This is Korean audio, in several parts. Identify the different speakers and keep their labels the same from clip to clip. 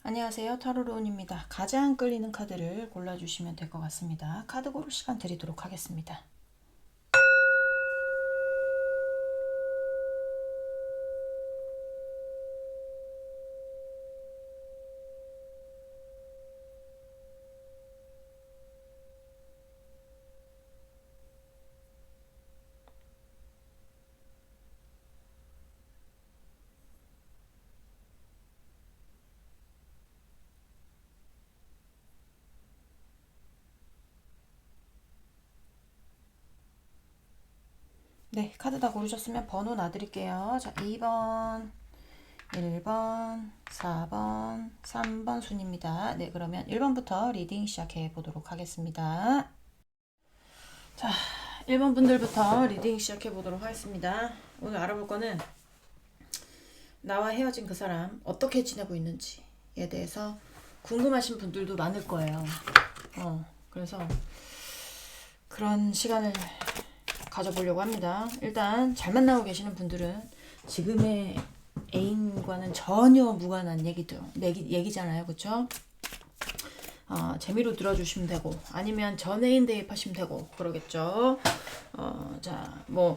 Speaker 1: 안녕하세요. 타로로운입니다. 가장 끌리는 카드를 골라주시면 될 것 같습니다. 카드 고를 시간 드리도록 하겠습니다. 네, 카드 다 고르셨으면 번호 놔드릴게요. 자, 2번, 1번, 4번, 3번 순입니다. 네, 그러면 1번부터 리딩 시작해 보도록 하겠습니다. 자, 1번 분들부터 리딩 시작해 보도록 하겠습니다. 오늘 알아볼 거는 나와 헤어진 그 사람 어떻게 지내고 있는지에 대해서 궁금하신 분들도 많을 거예요. 그래서 그런 시간을 가져보려고 합니다. 일단 잘 만나고 계시는 분들은 지금의 애인과는 전혀 무관한 얘기잖아요. 그쵸? 재미로 들어주시면 되고 아니면 전 애인 대입하시면 되고 그러겠죠. 자, 뭐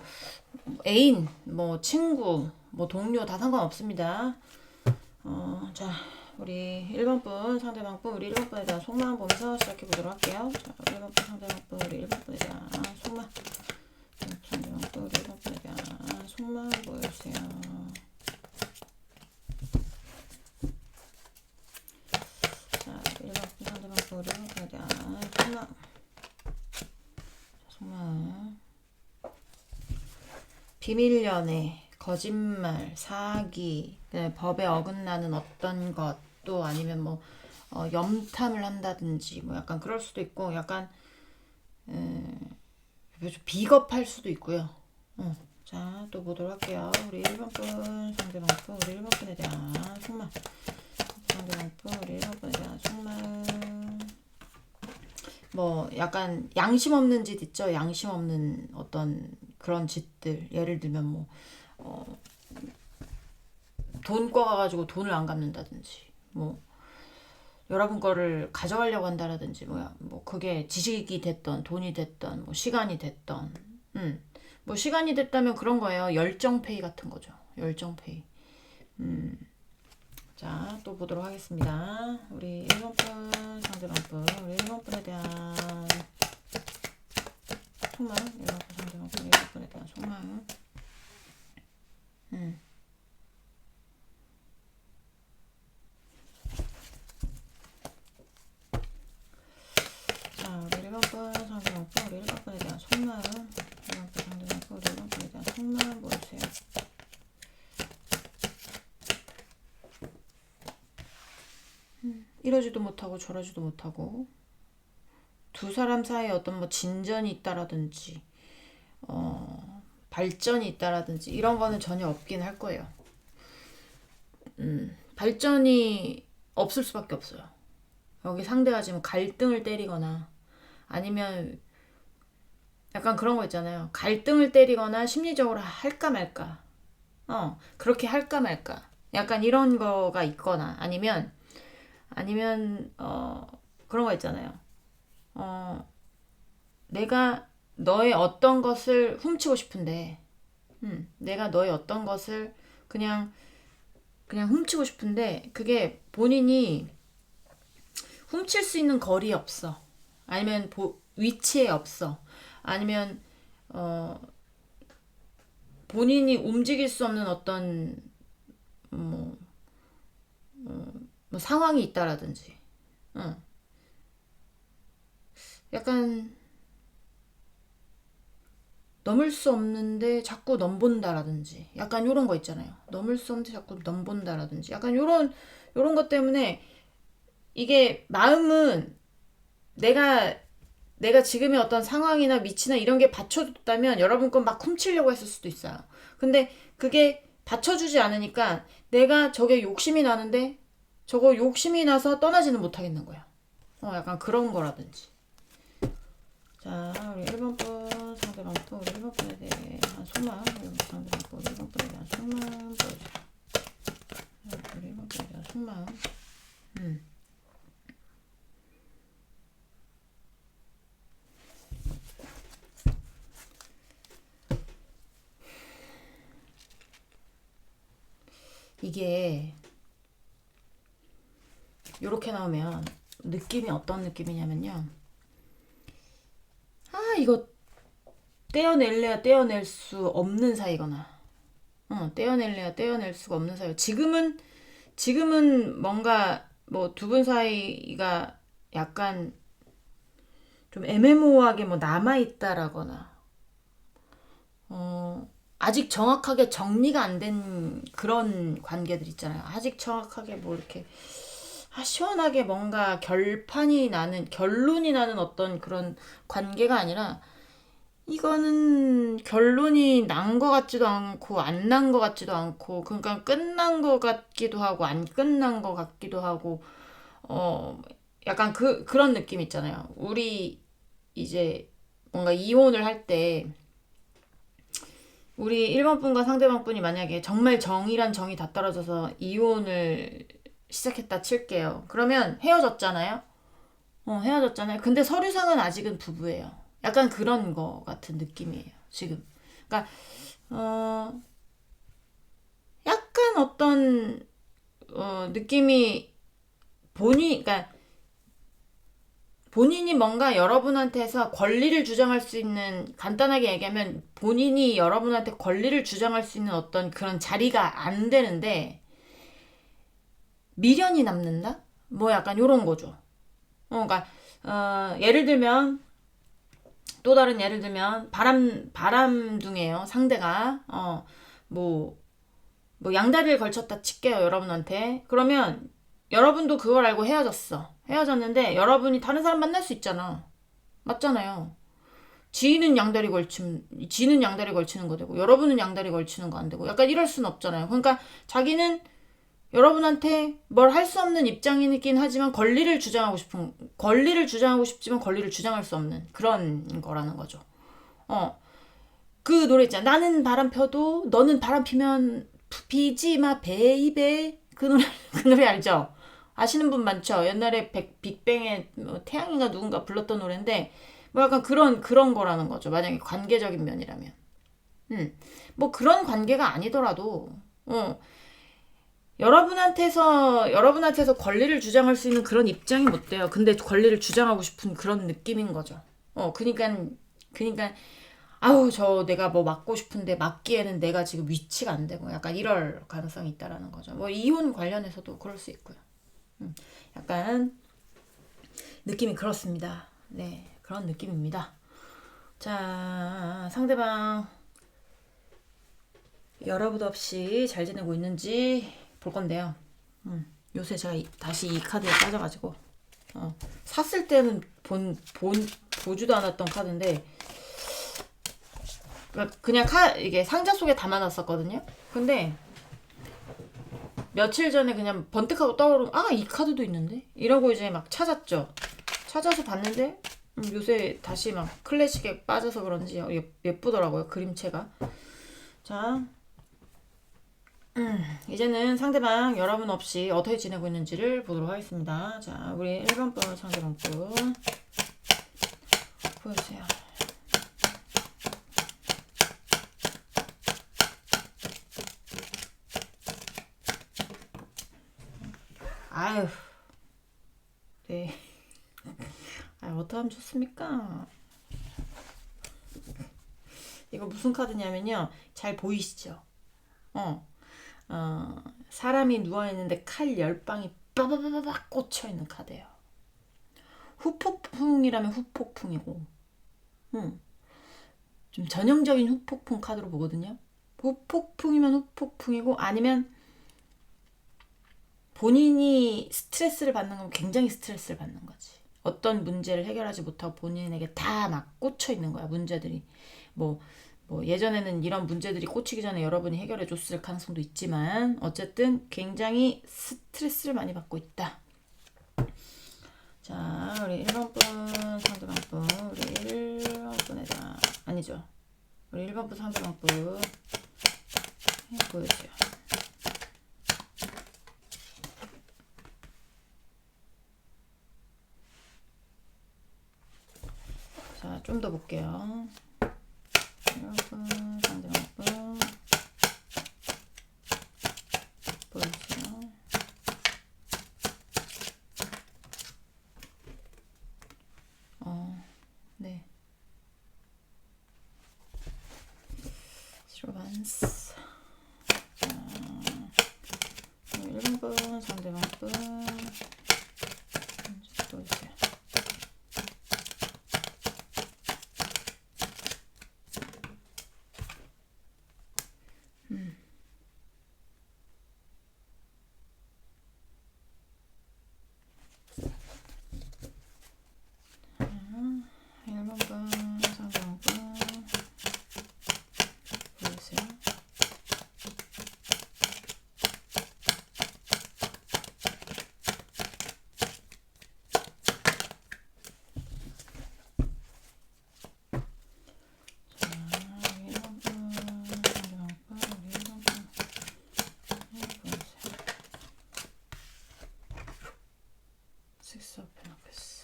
Speaker 1: 애인, 뭐 친구, 뭐 동료 다 상관없습니다. 자, 우리 1번 분 상대방 분 우리 1번 분에 대한 속마음 보면서 시작해 보도록 할게요. 자, 1번 분 상대방 분 우리 1번 분에 대한 속마음. 상대방 분 우리 1번 분에 대한 속마음 보여주세요. 자, 1번 분 상대방 분 우리 1번 분에 대한 속마음. 비밀 연애, 거짓말, 사기, 법에 어긋나는 어떤 것, 또 아니면 뭐 염탐을 한다든지 뭐 약간 그럴 수도 있고 약간 비겁할 수도 있고요. 자, 또 보도록 할게요. 우리 1번 분 상대방 분 우리 1번 분에 대한 속마음. 상대방 분 우리 1번 분에 대한 속마음. 뭐 약간 양심 없는 짓 있죠. 양심 없는 어떤 그런 짓들. 예를 들면 뭐 돈 꿔가지고 돈을 안 갚는다든지 뭐 여러분 거를 가져가려고 한다라든지 뭐 그게 지식이 됐던 돈이 됐던 뭐 시간이 됐던 뭐 시간이 됐다면 그런 거예요. 열정페이 같은 거죠. 열정페이. 자, 또 보도록 하겠습니다. 우리 1번 분 상대방 분 우리 1번 분에 대한 속마음. 1번 분 상대방 분 1번 분에 대한 속마음. 자, 우리 1번 분 상대방 분 우리 1번 분에 대한 속마음. 1번 분 상대방 분 우리 1번 분에 대한 속마음 보여주세요. 이러지도 못하고 저러지도 못하고 두 사람 사이에 어떤 뭐 진전이 있다라든지 발전이 있다라든지 이런 거는 전혀 없긴 할 거예요. 발전이 없을 수밖에 없어요. 여기 상대가 지금 갈등을 때리거나 아니면 약간 그런 거 있잖아요. 갈등을 때리거나 심리적으로 할까 말까. 그렇게 할까 말까. 약간 이런 거가 있거나 아니면 그런 거 있잖아요. 내가 너의 어떤 것을 훔치고 싶은데 내가 너의 어떤 것을 그냥 훔치고 싶은데 그게 본인이 훔칠 수 있는 거리에 없어. 아니면 위치에 없어. 아니면 본인이 움직일 수 없는 어떤 뭐, 뭐 상황이 있다라든지 약간 넘을 수 없는데 자꾸 넘본다라든지 약간 요런 거 있잖아요. 넘을 수 없는데 자꾸 넘본다라든지 약간 요런 것 때문에 이게 마음은 내가 지금의 어떤 상황이나 위치나 이런 게 받쳐줬다면 여러분 건 막 훔치려고 했을 수도 있어요. 근데 그게 받쳐주지 않으니까 내가 저게 욕심이 나는데 저거 욕심이 나서 떠나지는 못하겠는 거야. 약간 그런 거라든지. 자, 우리 1번 분 상대방 분 우리 1번 분에 대한 속마음. 1번 상대방 분 우리 1번 분에 대한 속마음 보여주세요. 우리 1번 분에 대한 속마음. 이게 요렇게 나오면 느낌이 어떤 느낌이냐면요. 아, 이거 떼어낼래야 떼어낼 수 없는 사이거나, 떼어낼래야 떼어낼 수가 없는 사이. 지금은 뭔가 뭐 두 분 사이가 약간 좀 애매모호하게 뭐 남아있다라거나, 아직 정확하게 정리가 안 된 그런 관계들 있잖아요. 아직 정확하게 뭐 이렇게 시원하게 뭔가 결론이 나는 어떤 그런 관계가 아니라, 이거는 결론이 난 것 같지도 않고 안 난 것 같지도 않고, 그러니까 끝난 것 같기도 하고 안 끝난 것 같기도 하고, 어 약간 그런 느낌 있잖아요. 우리 이제 뭔가 이혼을 할 때, 우리 1번 분과 상대방 분이 만약에 정말 정이란 정이 다 떨어져서 이혼을 시작했다 칠게요. 그러면 헤어졌잖아요. 헤어졌잖아요. 근데 서류상은 아직은 부부예요. 약간 그런 거 같은 느낌이에요, 지금. 그러니까 약간 어떤 느낌이, 그러니까 본인이 뭔가 여러분한테서 권리를 주장할 수 있는, 간단하게 얘기하면 본인이 여러분한테 권리를 주장할 수 있는 어떤 그런 자리가 안 되는데 미련이 남는다? 뭐 약간 요런 거죠. 그러니까 예를 들면, 또 다른 예를 들면 바람둥이에요, 상대가. 뭐 양다리를 걸쳤다 칠게요, 여러분한테. 그러면 여러분도 그걸 알고 헤어졌는데 여러분이 다른 사람 만날 수 있잖아. 맞잖아요. 지는 양다리 걸치는 거 되고, 여러분은 양다리 걸치는 거 안 되고, 약간 이럴 순 없잖아요. 그러니까 자기는 여러분한테 뭘 할 수 없는 입장이긴 하지만 권리를 주장하고 싶지만 권리를 주장할 수 없는 그런 거라는 거죠. 그 노래 있잖아. 나는 바람 펴도 너는 바람 피면 피지 마 베이베. 그 노래 그 노래 알죠? 아시는 분 많죠? 옛날에 빅뱅의 뭐 태양인가 누군가 불렀던 노래인데, 뭐 약간 그런 거라는 거죠. 만약에 관계적인 면이라면. 뭐 그런 관계가 아니더라도, 여러분한테서 권리를 주장할 수 있는 그런 입장이 못 돼요. 근데 권리를 주장하고 싶은 그런 느낌인 거죠. 그니까 아우, 저 내가 뭐 맡고 싶은데 맡기에는 내가 지금 위치가 안 되고, 약간 이럴 가능성이 있다라는 거죠. 뭐 이혼 관련해서도 그럴 수 있고요. 약간 느낌이 그렇습니다. 네, 그런 느낌입니다. 자, 상대방 여러분 없이 잘 지내고 있는지 볼 건데요. 요새 제가 다시 이 카드에 빠져가지고, 샀을 때는 보지도 않았던 카드인데, 그냥 이게 상자 속에 담아놨었거든요. 근데 며칠 전에 그냥 번뜩하고 떠오른, 이 카드도 있는데? 이러고 이제 막 찾았죠. 찾아서 봤는데, 요새 다시 막 클래식에 빠져서 그런지 예쁘더라고요, 그림체가. 자, 이제는 상대방 여러분 없이 어떻게 지내고 있는지를 보도록 하겠습니다. 자, 우리 1번 분 상대방 분 보여주세요. 아유, 네. 어떡하면 좋습니까? 이거 무슨 카드냐면요. 잘 보이시죠? 사람이 누워있는데 칼 10방이 빠바바바박 꽂혀있는 카드예요. 후폭풍이라면 후폭풍이고, 좀 전형적인 후폭풍 카드로 보거든요. 후폭풍이면 후폭풍이고, 아니면 본인이 스트레스를 받는 건 굉장히 스트레스를 받는 거지. 어떤 문제를 해결하지 못하고 본인에게 다 막 꽂혀 있는 거야, 문제들이. 뭐 예전에는 이런 문제들이 꽂히기 전에 여러분이 해결해 줬을 가능성도 있지만, 어쨌든 굉장히 스트레스를 많이 받고 있다. 자, 우리 1번 분 상대방 분, 우리 1번 분에다, 아니죠, 우리 1번 분 상대방 분 보여주세요. 좀 더 볼게요. 1번 상대방 보여주세요. 네. 로만스. 1번 상대방 보여주세요. Six of Pentacles.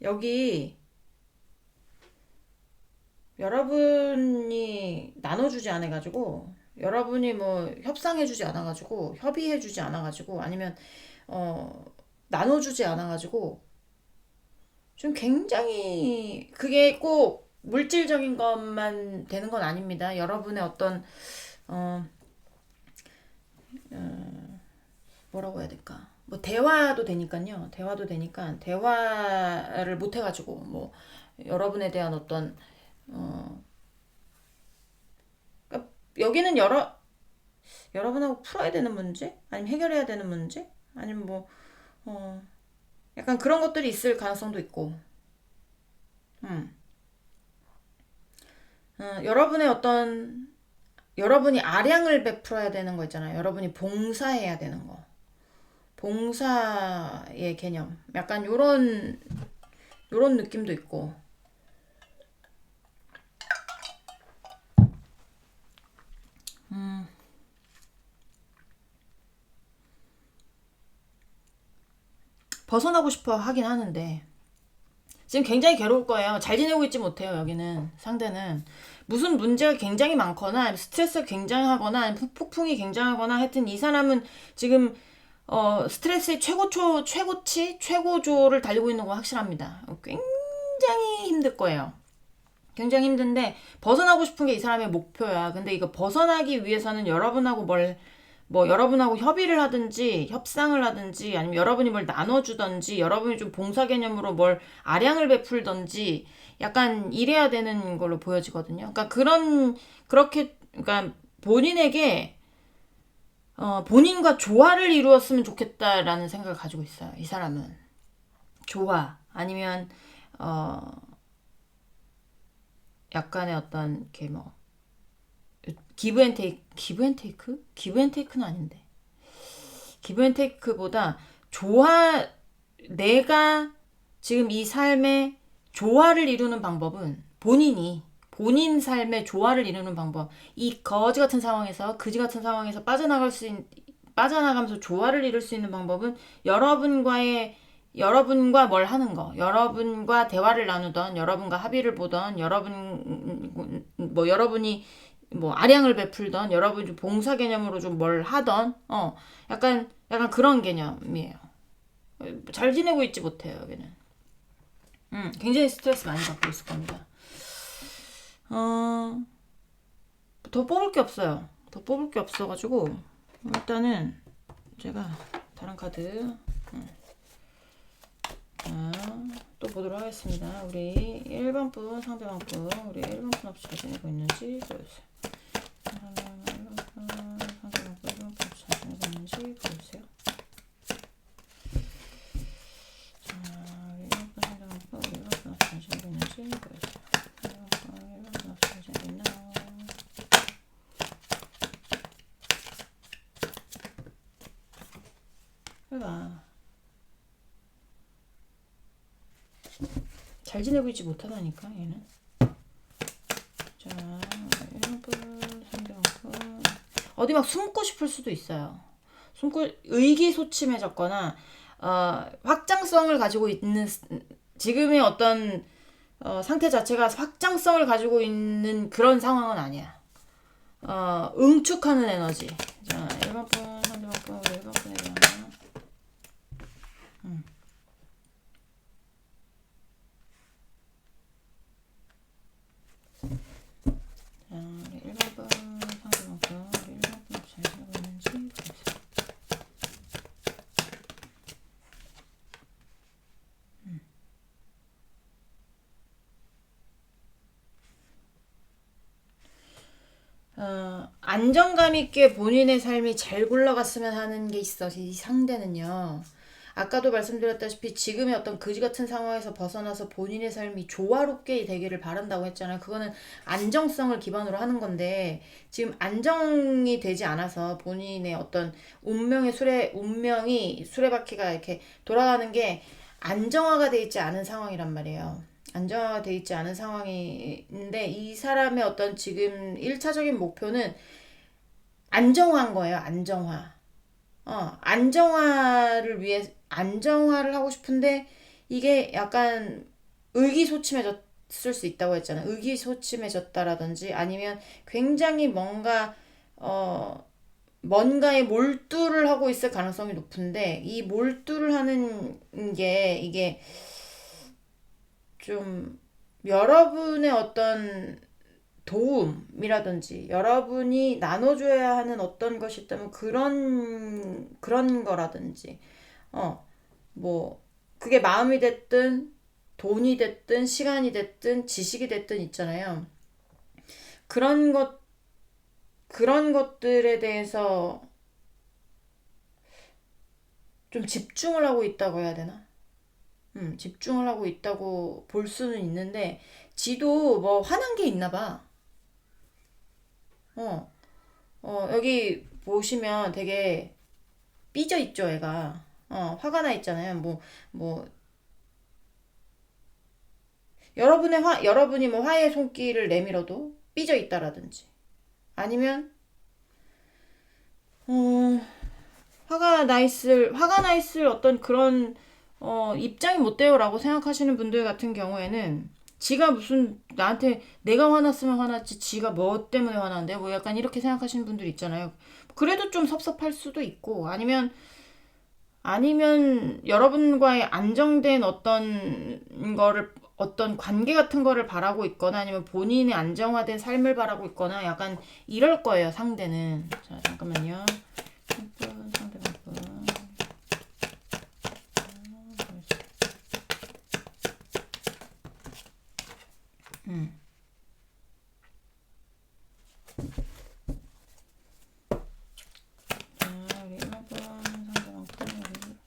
Speaker 1: 여기 여러분이 나눠주지 않아가지고, 여러분이 뭐 협상해주지 않아가지고, 협의해주지 않아가지고, 아니면 나눠주지 않아가지고, 좀 굉장히 그게 꼭 물질적인 것만 되는 건 아닙니다. 여러분의 어떤 뭐라고 해야 될까? 뭐 대화도 되니까요. 대화도 되니까 대화를 못 해가지고 뭐 여러분에 대한 어떤 그러니까 여기는 여러분하고 풀어야 되는 문제, 아니면 해결해야 되는 문제, 아니면 뭐 약간 그런 것들이 있을 가능성도 있고, 여러분의 어떤 여러분이 아량을 베풀어야 되는 거 있잖아요. 여러분이 봉사해야 되는 거. 봉사의 개념. 약간 요런 느낌도 있고. 벗어나고 싶어 하긴 하는데 지금 굉장히 괴로울 거예요. 잘 지내고 있지 못해요. 여기는 상대는 무슨 문제가 굉장히 많거나 스트레스가 굉장하거나 폭풍이 굉장하거나 하여튼 이 사람은 지금 스트레스의 최고치 최고조를 달리고 있는 건 확실합니다. 굉장히 힘들 거예요. 굉장히 힘든데 벗어나고 싶은 게 이 사람의 목표야. 근데 이거 벗어나기 위해서는 여러분하고 여러분하고 협의를 하든지 협상을 하든지 아니면 여러분이 뭘 나눠주든지 여러분이 좀 봉사 개념으로 뭘 아량을 베풀든지 약간 이래야 되는 걸로 보여지거든요. 그러니까 그러니까 본인에게 본인과 조화를 이루었으면 좋겠다라는 생각을 가지고 있어요. 이 사람은 조화 아니면 약간의 어떤 이렇게 뭐 기브앤테이크는 아닌데 기브앤테이크보다 내가 지금 이 삶의 조화를 이루는 방법은 본인 삶의 조화를 이루는 방법, 이 그지 같은 상황에서 빠져나가면서 조화를 이룰 수 있는 방법은 여러분과 뭘 하는 거, 여러분과 대화를 나누던, 여러분과 합의를 보던, 여러분이 뭐 아량을 베풀던, 여러분이 봉사 개념으로 좀 뭘 하던, 약간 그런 개념이에요. 잘 지내고 있지 못해요, 여기는. 굉장히 스트레스 많이 받고 있을 겁니다. 더 뽑을 게 없어요. 더 뽑을 게 없어가지고 일단은 제가 다른 카드 또 보도록 하겠습니다. 우리 1번 분 상대방 분 우리 1번 분 없이 잘 지내고 있는지 보여주세요. 상대방 분 1번 분 없이 잘 지내고 있는지 보여주세요. 자, 1번 분 상대방 분 1번 분 없이 잘 지내고 있는지 보여주세요. 1번 분 없이 잘 지내고 있나? 해봐. 잘 지내고 있지 못하다니까 얘는. 자, 1번 상대방 어디 막 숨고 싶을 수도 있어요. 의기소침해졌거나 확장성을 가지고 있는 지금의 어떤 상태 자체가 확장성을 가지고 있는 그런 상황은 아니야. 응축하는 에너지. 자, 1번 분, 3번 분, 1번 분에 대한 자, 우리 1번 분, 3번 분, 우리 1번 분 잘 살고 있는지 보세요. 안정감 있게 본인의 삶이 잘 굴러갔으면 하는 게 있어. 이 상대는요. 아까도 말씀드렸다시피 지금의 어떤 그지 같은 상황에서 벗어나서 본인의 삶이 조화롭게 되기를 바란다고 했잖아요. 그거는 안정성을 기반으로 하는 건데 지금 안정이 되지 않아서 본인의 어떤 운명이 수레바퀴가 이렇게 돌아가는 게 안정화가 돼 있지 않은 상황이란 말이에요. 안정화가 돼 있지 않은 상황인데 이 사람의 어떤 지금 1차적인 목표는 안정화인 거예요. 안정화. 안정화를 위해 안정화를 하고 싶은데 이게 약간 의기소침해졌을 수 있다고 했잖아. 의기소침해졌다라든지 아니면 굉장히 뭔가에 몰두를 하고 있을 가능성이 높은데 이 몰두를 하는 게 이게 좀 여러분의 어떤 도움이라든지 여러분이 나눠줘야 하는 어떤 것이 있다면 그런 거라든지 뭐 그게 마음이 됐든 돈이 됐든 시간이 됐든 지식이 됐든 있잖아요. 그런 것들에 대해서 좀 집중을 하고 있다고 해야 되나? 집중을 하고 있다고 볼 수는 있는데 지도 뭐 화난 게 있나 봐. 어, 여기 보시면 되게 삐져 있죠, 애가. 화가 나 있잖아요. 뭐, 여러분이 뭐 화의 손길을 내밀어도 삐져 있다라든지. 아니면, 어, 화가 나 있을 어떤 그런, 입장이 못 돼요라고 생각하시는 분들 같은 경우에는, 지가 무슨, 나한테 내가 화났으면 화났지, 지가 뭐 때문에 화났는데, 뭐 약간 이렇게 생각하시는 분들 있잖아요. 그래도 좀 섭섭할 수도 있고, 아니면 여러분과의 안정된 어떤 관계 같은 거를 바라고 있거나 아니면 본인의 안정화된 삶을 바라고 있거나 약간 이럴 거예요, 상대는. 자, 잠깐만요. 상대 바쁜. 음. 자, 우리 1번 상대 바쁜.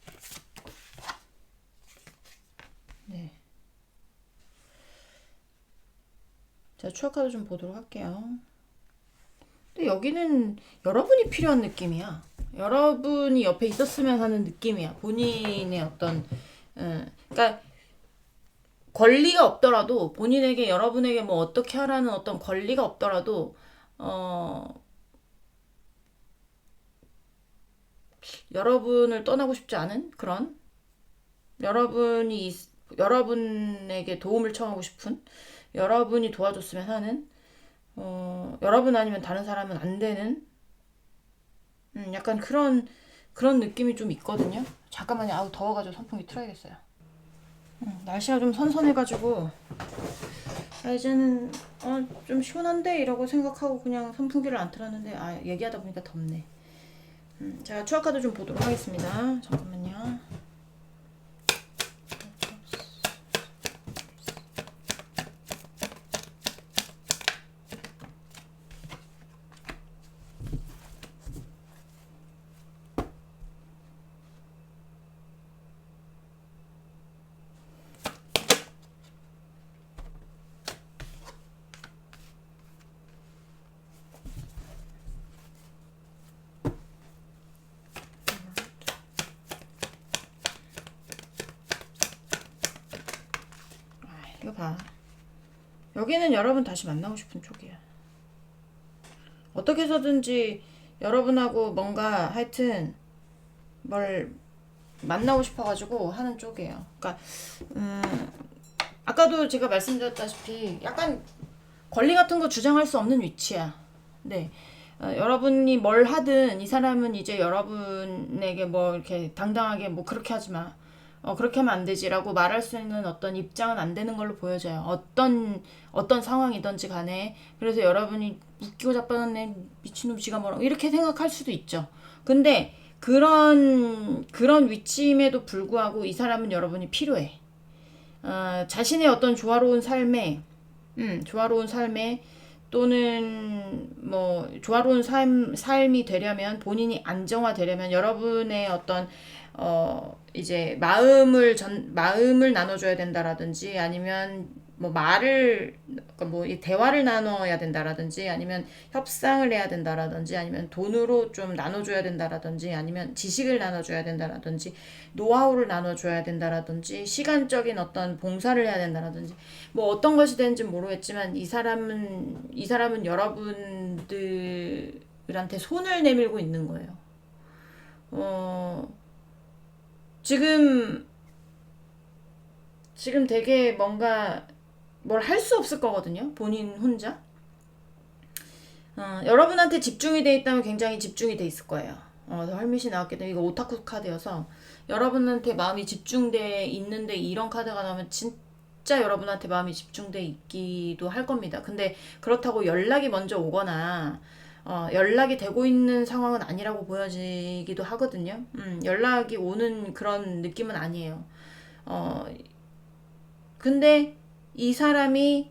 Speaker 1: 네. 자, 추억 카드 좀 보도록 할게요. 근데 여기는 여러분이 필요한 느낌이야. 여러분이 옆에 있었으면 하는 느낌이야. 본인의 어떤, 그러니까 권리가 없더라도 본인에게 여러분에게 뭐 어떻게 하라는 어떤 권리가 없더라도 여러분을 떠나고 싶지 않은 그런 여러분에게 도움을 청하고 싶은 여러분이 도와줬으면 하는 여러분 아니면 다른 사람은 안 되는 약간 그런 느낌이 좀 있거든요. 잠깐만요. 아우 더워가지고 선풍기 틀어야겠어요. 날씨가 좀 선선해가지고 이제는 좀 시원한데 이라고 생각하고 그냥 선풍기를 안 틀었는데 얘기하다 보니까 덥네. 제가 추억 카드 좀 보도록 하겠습니다. 잠깐만요. 이거 봐. 여기는 여러분 다시 만나고 싶은 쪽이야. 어떻게 해서든지 여러분하고 뭔가 하여튼 뭘 만나고 싶어가지고 하는 쪽이에요. 그러니까 아까도 제가 말씀드렸다시피 약간 권리 같은 거 주장할 수 없는 위치야. 네. 여러분이 뭘 하든 이 사람은 이제 여러분에게 뭐 이렇게 당당하게 뭐 그렇게 하지 마. 그렇게 하면 안 되지라고 말할 수 있는 어떤 입장은 안 되는 걸로 보여져요. 어떤 상황이든지 간에. 그래서 여러분이 웃기고 자빠졌네, 미친놈 지가 뭐라고 이렇게 생각할 수도 있죠. 근데 그런 위치임에도 불구하고 이 사람은 여러분이 필요해. 자신의 어떤 조화로운 삶에 또는 뭐 조화로운 삶이 되려면 본인이 안정화되려면 여러분의 어떤 이제 마음을 나눠줘야 된다라든지 아니면 뭐 그러니까 뭐 이 대화를 나눠야 된다라든지 아니면 협상을 해야 된다라든지 아니면 돈으로 좀 나눠줘야 된다라든지 아니면 지식을 나눠줘야 된다라든지 노하우를 나눠줘야 된다라든지 시간적인 어떤 봉사를 해야 된다라든지 뭐 어떤 것이 되는지 모르겠지만 이 사람은 여러분들한테 손을 내밀고 있는 거예요. 지금 되게 뭔가 뭘 할 수 없을 거거든요. 본인 혼자. 여러분한테 집중이 돼 있다면 굉장히 집중이 돼 있을 거예요. 헐밋이 나왔기 때문에 이거 오타쿠 카드여서 여러분한테 마음이 집중돼 있는데 이런 카드가 나오면 진짜 여러분한테 마음이 집중돼 있기도 할 겁니다. 근데 그렇다고 연락이 먼저 오거나 연락이 되고 있는 상황은 아니라고 보여지기도 하거든요. 연락이 오는 그런 느낌은 아니에요. 근데 이 사람이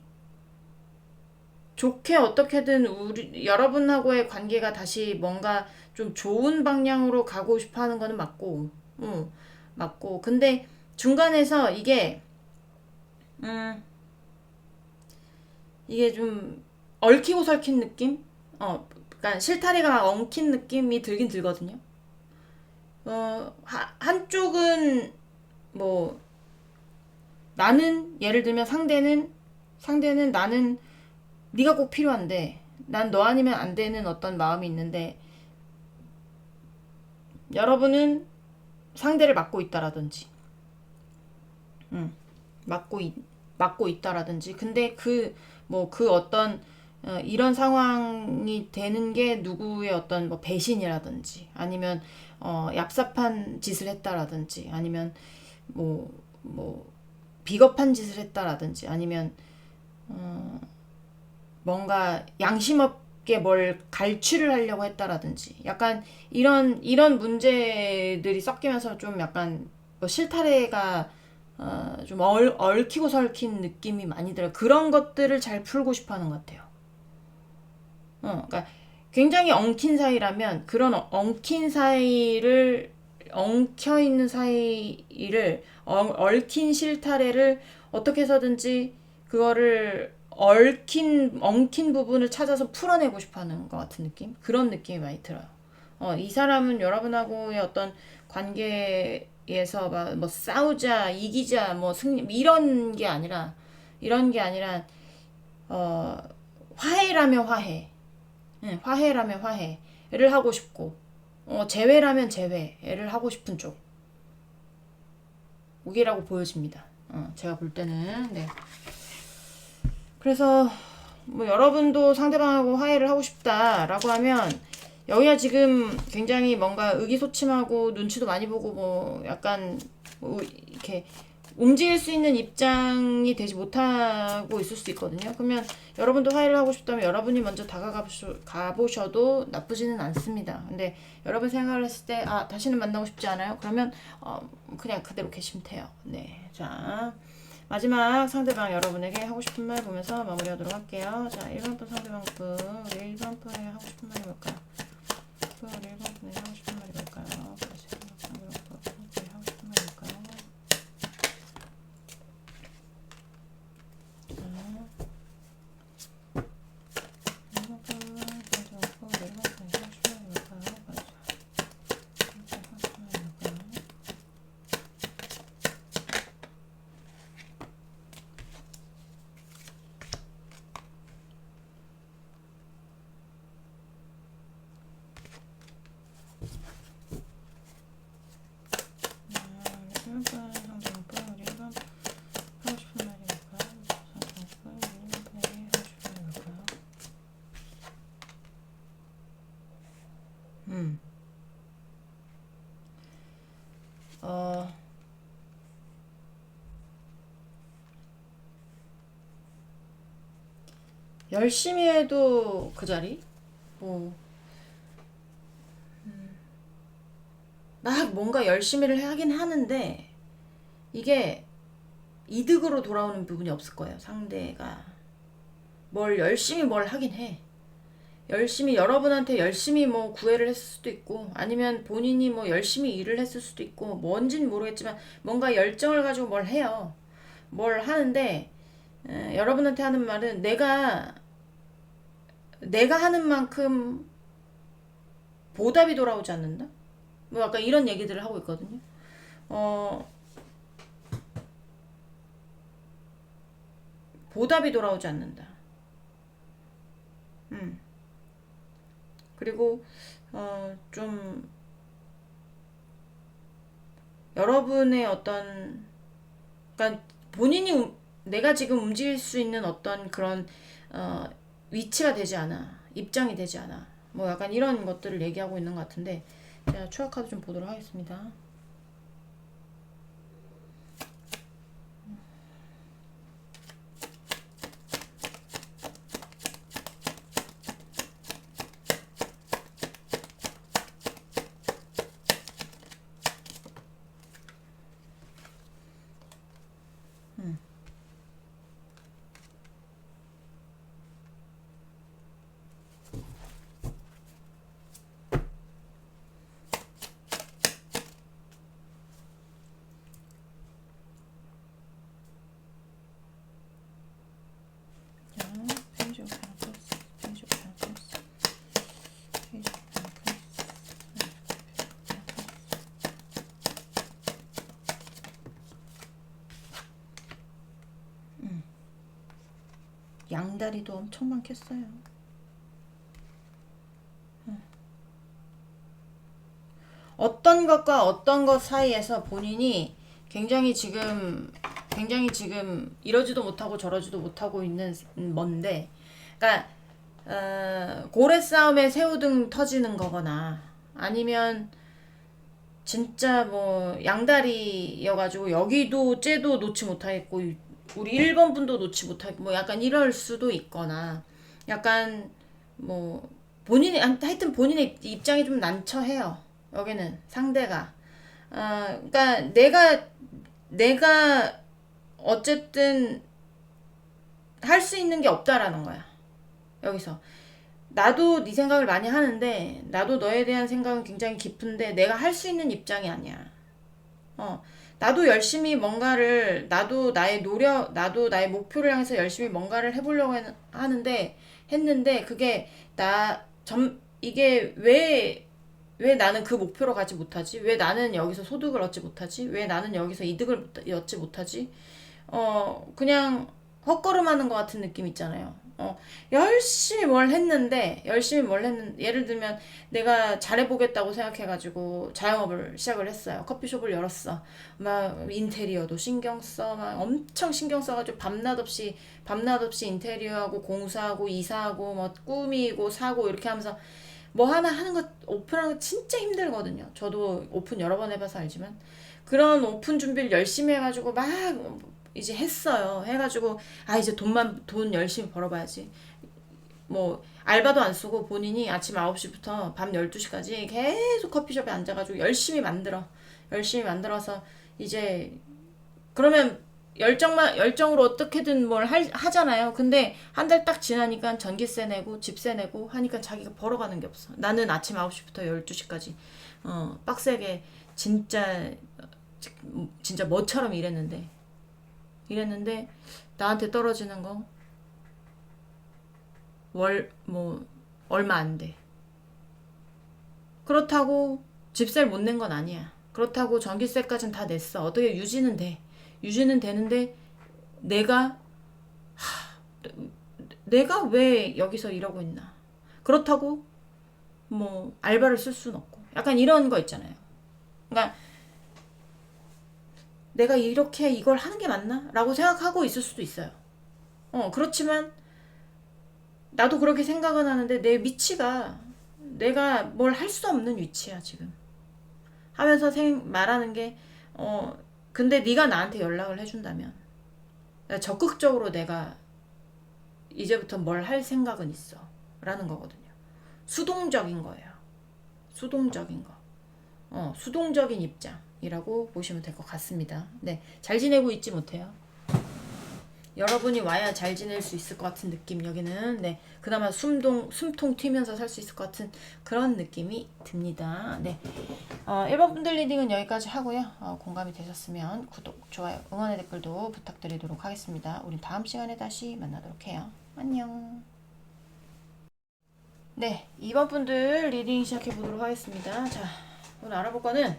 Speaker 1: 좋게 어떻게든 여러분하고의 관계가 다시 뭔가 좀 좋은 방향으로 가고 싶어 하는 거는 맞고, 맞고. 근데 중간에서 이게 좀 얽히고 설킨 느낌? 그러니까 실타래가 막 엉킨 느낌이 들긴 들거든요. 한쪽은 뭐, 예를 들면 상대는 나는 네가 꼭 필요한데 난 너 아니면 안 되는 어떤 마음이 있는데 여러분은 상대를 맡고 있다라든지 맡고 있다라든지 근데 그 어떤 이런 상황이 되는 게 누구의 어떤 뭐 배신이라든지 아니면 얍삽한 짓을 했다라든지 아니면 뭐 비겁한 짓을 했다라든지 아니면 뭔가 양심 없게 뭘 갈취를 하려고 했다라든지 약간 이런 문제들이 섞이면서 좀 약간 뭐 실타래가 좀 얽히고 설킨 느낌이 많이 들어요. 그런 것들을 잘 풀고 싶어 하는 것 같아요. 그러니까 굉장히 엉킨 사이라면 그런 엉킨 사이를 엉켜 있는 사이를 얽힌 실타래를 어떻게 해서든지 그거를 엉킨 부분을 찾아서 풀어내고 싶어 하는 것 같은 느낌? 그런 느낌이 많이 들어요. 이 사람은 여러분하고의 어떤 관계에서 뭐 싸우자, 이기자, 뭐 승리, 이런 게 아니라, 어, 화해라면 화해. 응, 화해라면 화해를 하고 싶고, 재회라면 재회를 하고 싶은 쪽이라고 보여집니다. 제가 볼 때는, 네. 그래서 뭐 여러분도 상대방하고 화해를 하고 싶다라고 하면 여기가 지금 굉장히 뭔가 의기소침하고 눈치도 많이 보고 뭐 약간 뭐 이렇게 움직일 수 있는 입장이 되지 못하고 있을 수 있거든요. 그러면 여러분도 화해를 하고 싶다면 여러분이 먼저 가보셔도 나쁘지는 않습니다. 근데 여러분 생각을 했을 때 다시는 만나고 싶지 않아요? 그러면 그냥 그대로 계시면 돼요. 네, 자 마지막 상대방 여러분에게 하고 싶은 말 보면서 마무리하도록 할게요. 자, 1번분 상대방 우리 1번분에게 하고 싶은 말이 뭘까요? 우리 1번분에게 하고 싶은 말이 뭘까요? 다시 상대방 하고 싶은 말이 뭘까요? 열심히 해도 그 자리? 뭐, 막 뭔가 열심히를 하긴 하는데, 이게 이득으로 돌아오는 부분이 없을 거예요. 상대가 뭘 열심히 뭘 하긴 해. 열심히 여러분한테 열심히 뭐 구애를 했을 수도 있고 아니면 본인이 뭐 열심히 일을 했을 수도 있고 뭔진 모르겠지만 뭔가 열정을 가지고 뭘 해요. 뭘 하는데 여러분한테 하는 말은 내가 하는 만큼 보답이 돌아오지 않는다. 뭐 약간 이런 얘기들을 하고 있거든요. 어 보답이 돌아오지 않는다. 음. 그리고 좀 여러분의 어떤 그러니까 본인이 내가 지금 움직일 수 있는 어떤 그런 어, 위치가 되지 않아. 입장이 되지 않아. 뭐 약간 이런 것들을 얘기하고 있는 것 같은데 제가 추가 카드 좀 보도록 하겠습니다. 자, 페이지 오브 펜터클스, 페이지 오브 펜터클스, 페이지 오브 펜터클스. 양다리도 엄청 많겠어요. 어떤 것과 어떤 것 사이에서 본인이 굉장히 지금 이러지도 못하고 저러지도 못하고 있는 뭔데, 그러니까 고래 싸움에 새우등 터지는 거거나 아니면 진짜 뭐 양다리여가지고 여기도 쟤도 놓지 못하겠고 우리 1번 분도 놓지 못하겠고 뭐 약간 이럴 수도 있거나 약간 뭐 본인의 하여튼 본인의 입장이 좀 난처해요. 여기는 상대가 그러니까 내가 어쨌든 할 수 있는 게 없다라는 거야. 여기서 나도 네 생각을 많이 하는데 나도 너에 대한 생각은 굉장히 깊은데 내가 할 수 있는 입장이 아니야. 어, 나도 열심히 뭔가를, 나도 나의 목표를 향해서 열심히 뭔가를 해보려고 했는데, 그게, 이게 왜 나는 그 목표로 가지 못하지? 왜 나는 여기서 소득을 얻지 못하지? 왜 나는 여기서 이득을 얻지 못하지? 그냥 헛걸음하는 것 같은 느낌 있잖아요. 열심히 뭘 했는데, 예를 들면 내가 잘해보겠다고 생각해가지고 자영업을 시작을 했어요. 커피숍을 열었어. 막 인테리어도 신경 써. 막 엄청 신경 써가지고 밤낮없이 인테리어하고 공사하고 이사하고 뭐 꾸미고 사고 이렇게 하면서 뭐 하나 하는 거 오픈하는 거 진짜 힘들거든요. 저도 오픈 여러 번 해봐서 알지만 그런 오픈 준비를 열심히 해가지고 막 이제 했어요. 해가지고 이제 돈 열심히 벌어봐야지. 뭐 알바도 안 쓰고 본인이 아침 9시부터 밤 12시까지 계속 커피숍에 앉아가지고 열심히 만들어서 이제 그러면 열정으로 어떻게든 뭘 하잖아요. 근데 한 달 딱 지나니까 전기세 내고 집세 내고 하니까 자기가 벌어가는 게 없어. 나는 아침 9시부터 12시까지 빡세게 진짜 진짜 뭐처럼 일했는데 나한테 떨어지는 거 뭐 얼마 안 돼. 그렇다고 집세를 못 낸 건 아니야. 그렇다고 전기세까지는 다 냈어. 어떻게 유지는 돼. 유지는 되는데 내가 내가 왜 여기서 이러고 있나. 그렇다고 뭐 알바를 쓸 수는 없고. 약간 이런 거 있잖아요. 그러니까 내가 이렇게 이걸 하는 게 맞나? 라고 생각하고 있을 수도 있어요. 그렇지만 나도 그렇게 생각은 하는데 내 위치가 내가 뭘 할 수 없는 위치야 지금 하면서 말하는 게 근데 네가 나한테 연락을 해준다면 적극적으로 내가 이제부터 뭘 할 생각은 있어 라는 거거든요. 수동적인 거예요. 수동적인 거. 수동적인 입장이라고 보시면 될 것 같습니다. 네, 잘 지내고 있지 못해요. 여러분이 와야 잘 지낼 수 있을 것 같은 느낌. 여기는 네, 그나마 숨통 튀면서 살 수 있을 것 같은 그런 느낌이 듭니다. 네, 1번 분들 리딩은 여기까지 하고요. 공감이 되셨으면 구독, 좋아요, 응원의 댓글도 부탁드리도록 하겠습니다. 우린 다음 시간에 다시 만나도록 해요. 안녕. 네, 2번 분들 리딩 시작해 보도록 하겠습니다. 자, 오늘 알아볼 거는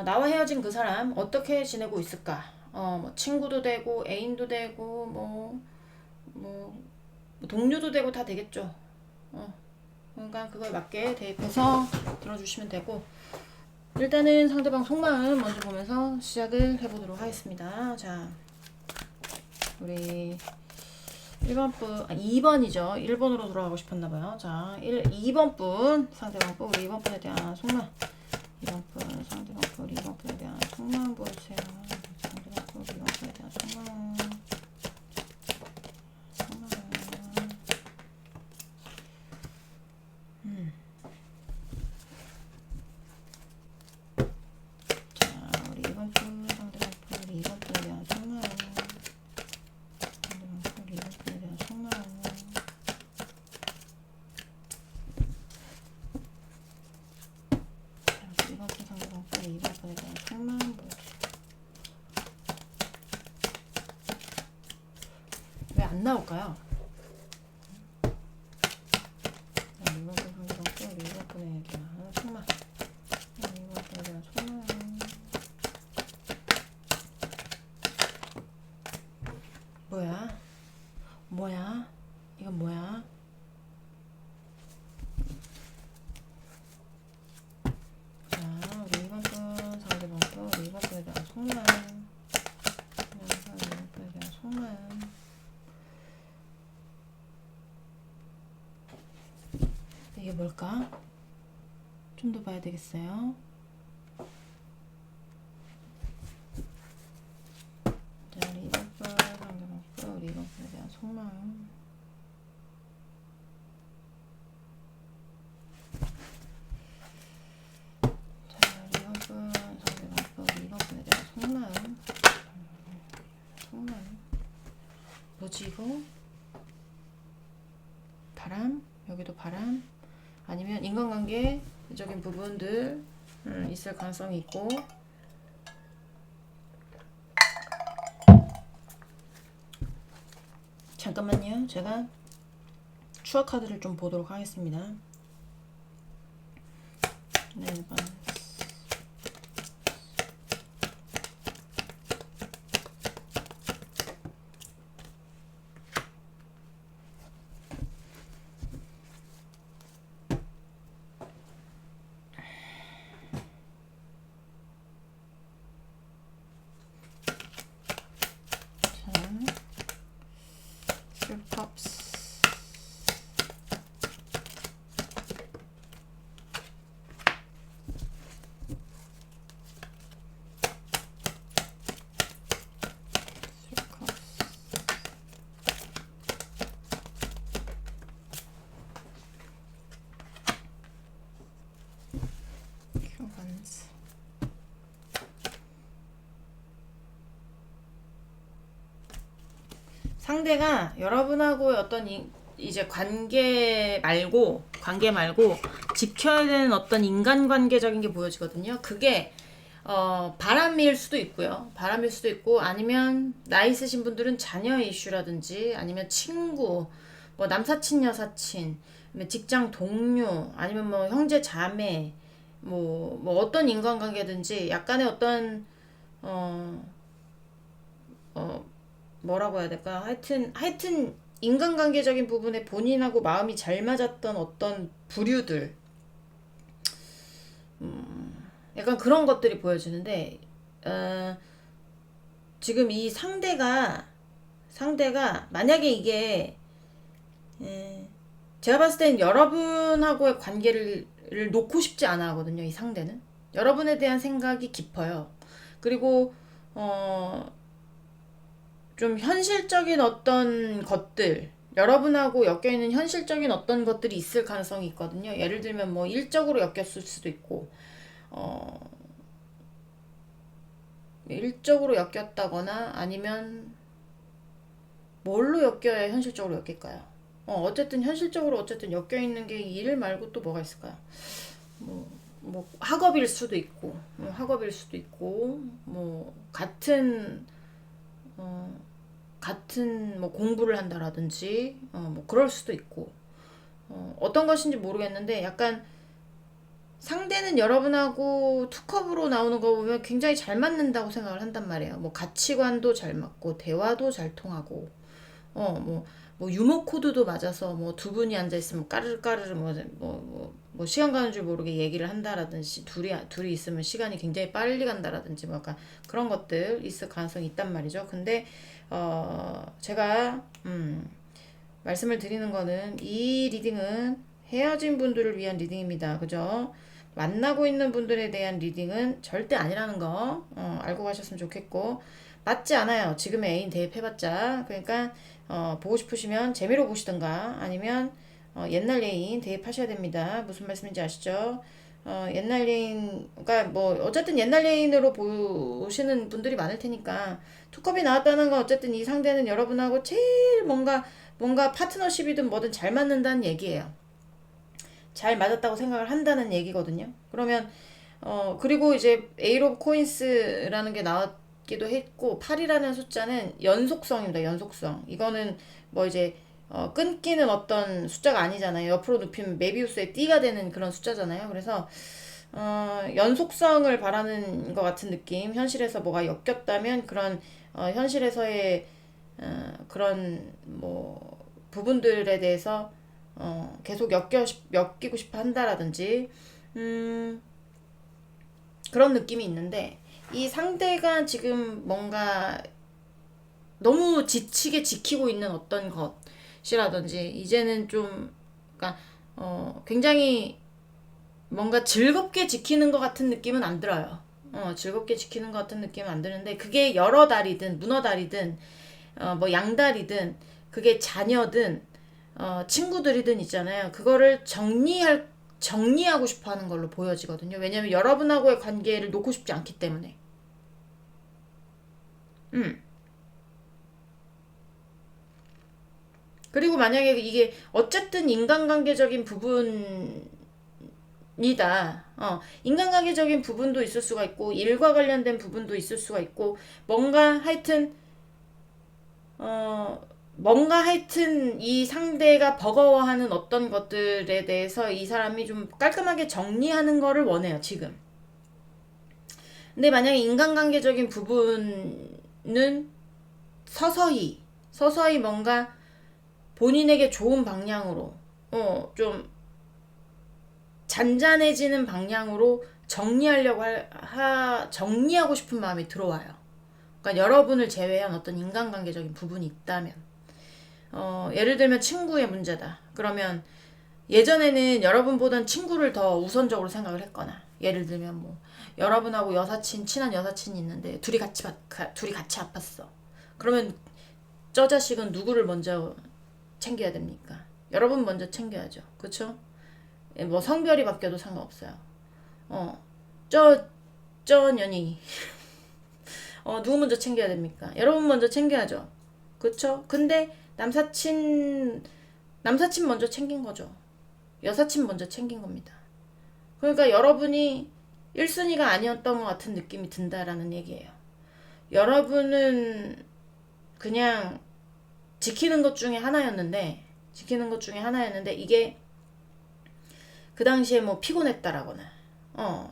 Speaker 1: 나와 헤어진 그 사람 어떻게 지내고 있을까? 뭐 친구도 되고 애인도 되고 뭐 동료도 되고 다 되겠죠. 그러니까 그거에 맞게 대입해서 들어주시면 되고, 일단은 상대방 속마음 먼저 보면서 시작을 해보도록 하겠습니다. 자, 우리 2번이죠. 1번으로 돌아가고 싶었나봐요. 자, 2번 분, 상대방 분, 우리 2번 분에 대한 속마음. 2번 분, 상대방 분, 우리 2번 분에 대한 속마음 보여주세요. 상대방 분, 우리 2번 분에 대한 속마음. 자, 우리 2번 분, 상대방 분, 우리 2번 분에 대한 속마음. 상대방 분, 우리 2번 분에 대한 속마음. 왜 안 나올까요? 이번 분 상대방 또 이번 분에 대한 속마음. 이번 분에 대한 속마음. 뭐야? 이건 뭐야? 자, 우리 2번 분 상대방 또 우리 2번 분에 대한 속마음. 이게 뭘까? 좀 더 봐야 되겠어요. 자, 우리 2번 분 상대방 또 우리 2번 분에 대한 속마음. 자, 우리 2번 분 상대방 또 우리 2번 분에 대한 속마음. 뭐지 이거? 바람? 여기도 바람? 아니면 인간관계적인 부분들 있을 가능성이 있고, 잠깐만요. 제가 추억 카드를 좀 보도록 하겠습니다. 네, 컵스. 상대가 여러분하고 어떤 이제 관계 말고 지켜야 되는 어떤 인간관계적인 게 보여지거든요. 그게 바람일 수도 있고요. 바람일 수도 있고, 아니면 나이 있으신 분들은 자녀 이슈라든지, 아니면 친구, 뭐 남사친, 여사친, 직장 동료, 아니면 뭐 형제 자매, 뭐 어떤 인간관계든지 약간의 어떤 뭐라고 해야 될까? 하여튼 인간관계적인 부분에 본인하고 마음이 잘 맞았던 어떤 부류들, 약간 그런 것들이 보여지는데, 지금 이 상대가 만약에 이게 제가 봤을 땐 여러분하고의 관계를 놓고 싶지 않아 하거든요. 이 상대는 여러분에 대한 생각이 깊어요. 그리고 좀 현실적인 어떤 것들, 여러분하고 엮여있는 현실적인 어떤 것들이 있을 가능성이 있거든요. 예를 들면 뭐 일적으로 엮였을 수도 있고, 어, 일적으로 엮였다거나 아니면 뭘로 엮여야 현실적으로 엮일까요? 어쨌든 현실적으로 어쨌든 엮여있는 게 일 말고 또 뭐가 있을까요? 뭐, 뭐 학업일 수도 있고, 학업일 수도 있고, 뭐 같은 뭐 공부를 한다라든지, 뭐 그럴 수도 있고, 어떤 것인지 모르겠는데 약간 상대는 여러분하고 투컵으로 나오는 거 보면 굉장히 잘 맞는다고 생각을 한단 말이에요. 뭐 가치관도 잘 맞고 대화도 잘 통하고 뭐 유머 코드도 맞아서 뭐 두 분이 앉아 있으면 까르르 까르르 뭐 시간 가는 줄 모르게 얘기를 한다라든지 둘이 있으면 시간이 굉장히 빨리 간다라든지 뭐 약간 그런 것들 있을 가능성이 있단 말이죠. 근데 제가 말씀을 드리는 거는 이 리딩은 헤어진 분들을 위한 리딩입니다. 그죠? 만나고 있는 분들에 대한 리딩은 절대 아니라는 거 알고 가셨으면 좋겠고 맞지 않아요. 지금의 애인 대입해봤자. 그러니까 보고 싶으시면 재미로 보시든가 아니면 옛날 애인 대입하셔야 됩니다. 무슨 말씀인지 아시죠? 옛날 애인, 그러니까 뭐 어쨌든 옛날 애인으로 보시는 분들이 많을 테니까 투컵이 나왔다는 건 어쨌든 이 상대는 여러분하고 제일 뭔가 파트너십이든 뭐든 잘 맞는다는 얘기예요. 잘 맞았다고 생각을 한다는 얘기거든요. 그러면 그리고 이제 에이로 오브 코인스라는 게 나왔기도 했고 8이라는 숫자는 연속성입니다. 연속성. 이거는 뭐 이제 끊기는 어떤 숫자가 아니잖아요. 옆으로 눕히면 메비우스의 띠가 되는 그런 숫자잖아요. 그래서 연속성을 바라는 것 같은 느낌. 현실에서 뭐가 엮였다면 그런 현실에서의 그런 뭐 부분들에 대해서 계속 엮이고 싶어 한다라든지 그런 느낌이 있는데 이 상대가 지금 뭔가 너무 지치게 지키고 있는 어떤 것이라든지 이제는 좀 그러니까 굉장히 뭔가 즐겁게 지키는 것 같은 느낌은 안 들어요. 즐겁게 지키는 것 같은 느낌은 안 드는데 그게 여러 달이든 문어 달이든 뭐 양달이든 그게 자녀든 친구들이든 있잖아요. 그거를 정리하고 싶어 하는 걸로 보여지거든요. 왜냐면 여러분하고의 관계를 놓고 싶지 않기 때문에. 음. 그리고 만약에 이게 어쨌든 인간관계적인 부분이다. 인간관계적인 부분도 있을 수가 있고, 일과 관련된 부분도 있을 수가 있고, 뭔가 하여튼, 어, 뭔가 하여튼 이 상대가 버거워하는 어떤 것들에 대해서 이 사람이 좀 깔끔하게 정리하는 거를 원해요, 지금. 근데 만약에 인간관계적인 부분은 서서히 뭔가 본인에게 좋은 방향으로, 좀 잔잔해지는 방향으로 정리하고 싶은 마음이 들어와요. 그러니까 여러분을 제외한 어떤 인간관계적인 부분이 있다면, 예를 들면 친구의 문제다. 그러면 예전에는 여러분 보던 친구를 더 우선적으로 생각을 했거나, 예를 들면 뭐, 여러분하고 친한 여사친이 있는데, 둘이 같이 아팠어. 그러면 저 자식은 누구를 먼저 챙겨야 됩니까? 여러분 먼저 챙겨야죠. 그쵸? 뭐 성별이 바뀌어도 상관없어요. 어, 저, 저 년이, 누구 먼저 챙겨야 됩니까? 여러분 먼저 챙겨야죠. 그쵸? 근데 남사친 먼저 챙긴 거죠. 여사친 먼저 챙긴 겁니다. 그러니까 여러분이 1순위가 아니었던 것 같은 느낌이 든다라는 얘기예요. 여러분은 그냥 지키는 것 중에 하나였는데, 이게 그 당시에 뭐 피곤했다라거나,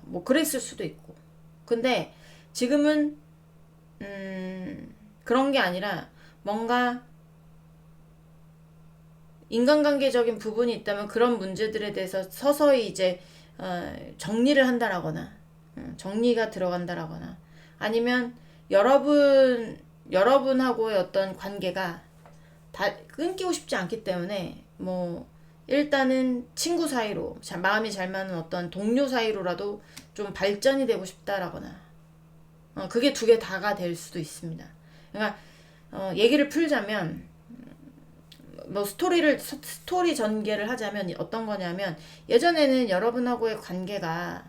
Speaker 1: 뭐 그랬을 수도 있고. 근데 지금은, 그런 게 아니라 뭔가 인간관계적인 부분이 있다면 그런 문제들에 대해서 서서히 이제 정리를 한다라거나 정리가 들어간다라거나 아니면 여러분하고의 어떤 관계가 다 끊기고 싶지 않기 때문에 뭐 일단은 친구 사이로 마음이 잘 맞는 어떤 동료 사이로라도 좀 발전이 되고 싶다라거나 그게 두 개 다가 될 수도 있습니다. 그러니까 얘기를 풀자면 뭐 스토리 전개를 하자면 어떤 거냐면, 예전에는 여러분하고의 관계가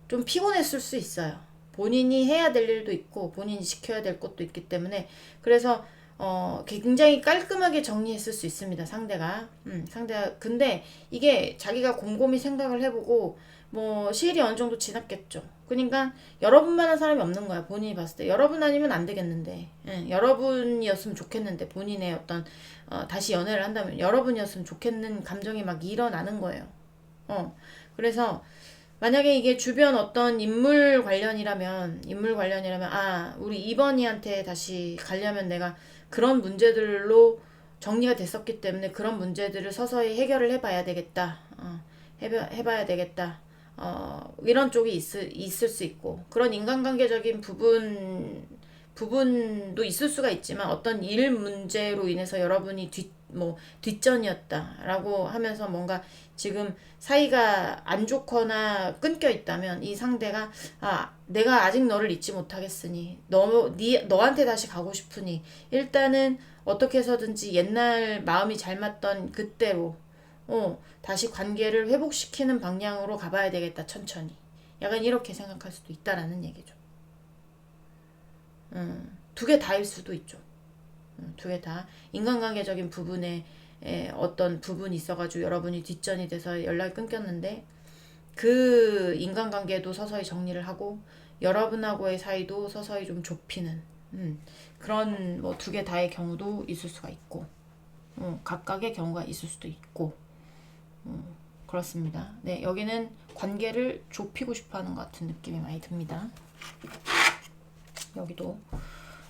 Speaker 1: 좀 피곤했을 수 있어요. 본인이 해야 될 일도 있고 본인이 지켜야 될 것도 있기 때문에. 그래서 굉장히 깔끔하게 정리했을 수 있습니다, 상대가. 근데 이게 자기가 곰곰이 생각을 해보고 뭐 시일이 어느 정도 지났겠죠. 그러니까 여러분만한 사람이 없는 거야, 본인이 봤을 때. 여러분 아니면 안 되겠는데, 여러분이었으면 좋겠는데, 본인의 어떤 다시 연애를 한다면 여러분이었으면 좋겠는 감정이 막 일어나는 거예요. 그래서 만약에 이게 주변 어떤 인물 관련이라면, 우리 이번이한테 다시 가려면 내가 그런 문제들로 정리가 됐었기 때문에 그런 문제들을 서서히 해결을 해봐야 되겠다. 해봐야 되겠다. 이런 쪽이 있을 수 있고, 그런 인간관계적인 부분도 있을 수가 있지만, 어떤 일 문제로 인해서 여러분이 뒷전이었다라고 하면서 뭔가 지금 사이가 안 좋거나 끊겨 있다면, 이 상대가 내가 아직 너를 잊지 못하겠으니 너한테 다시 가고 싶으니 일단은 어떻게 해서든지 옛날 마음이 잘 맞던 그때로 다시 관계를 회복시키는 방향으로 가봐야 되겠다, 천천히. 약간 이렇게 생각할 수도 있다라는 얘기죠. 두 개 다일 수도 있죠. 두 개 다. 인간관계적인 부분에 어떤 부분이 있어가지고 여러분이 뒷전이 돼서 연락이 끊겼는데, 그 인간관계도 서서히 정리를 하고 여러분하고의 사이도 서서히 좀 좁히는 그런 뭐 두 개 다의 경우도 있을 수가 있고, 각각의 경우가 있을 수도 있고, 그렇습니다. 네, 여기는 관계를 좁히고 싶어하는 것 같은 느낌이 많이 듭니다. 여기도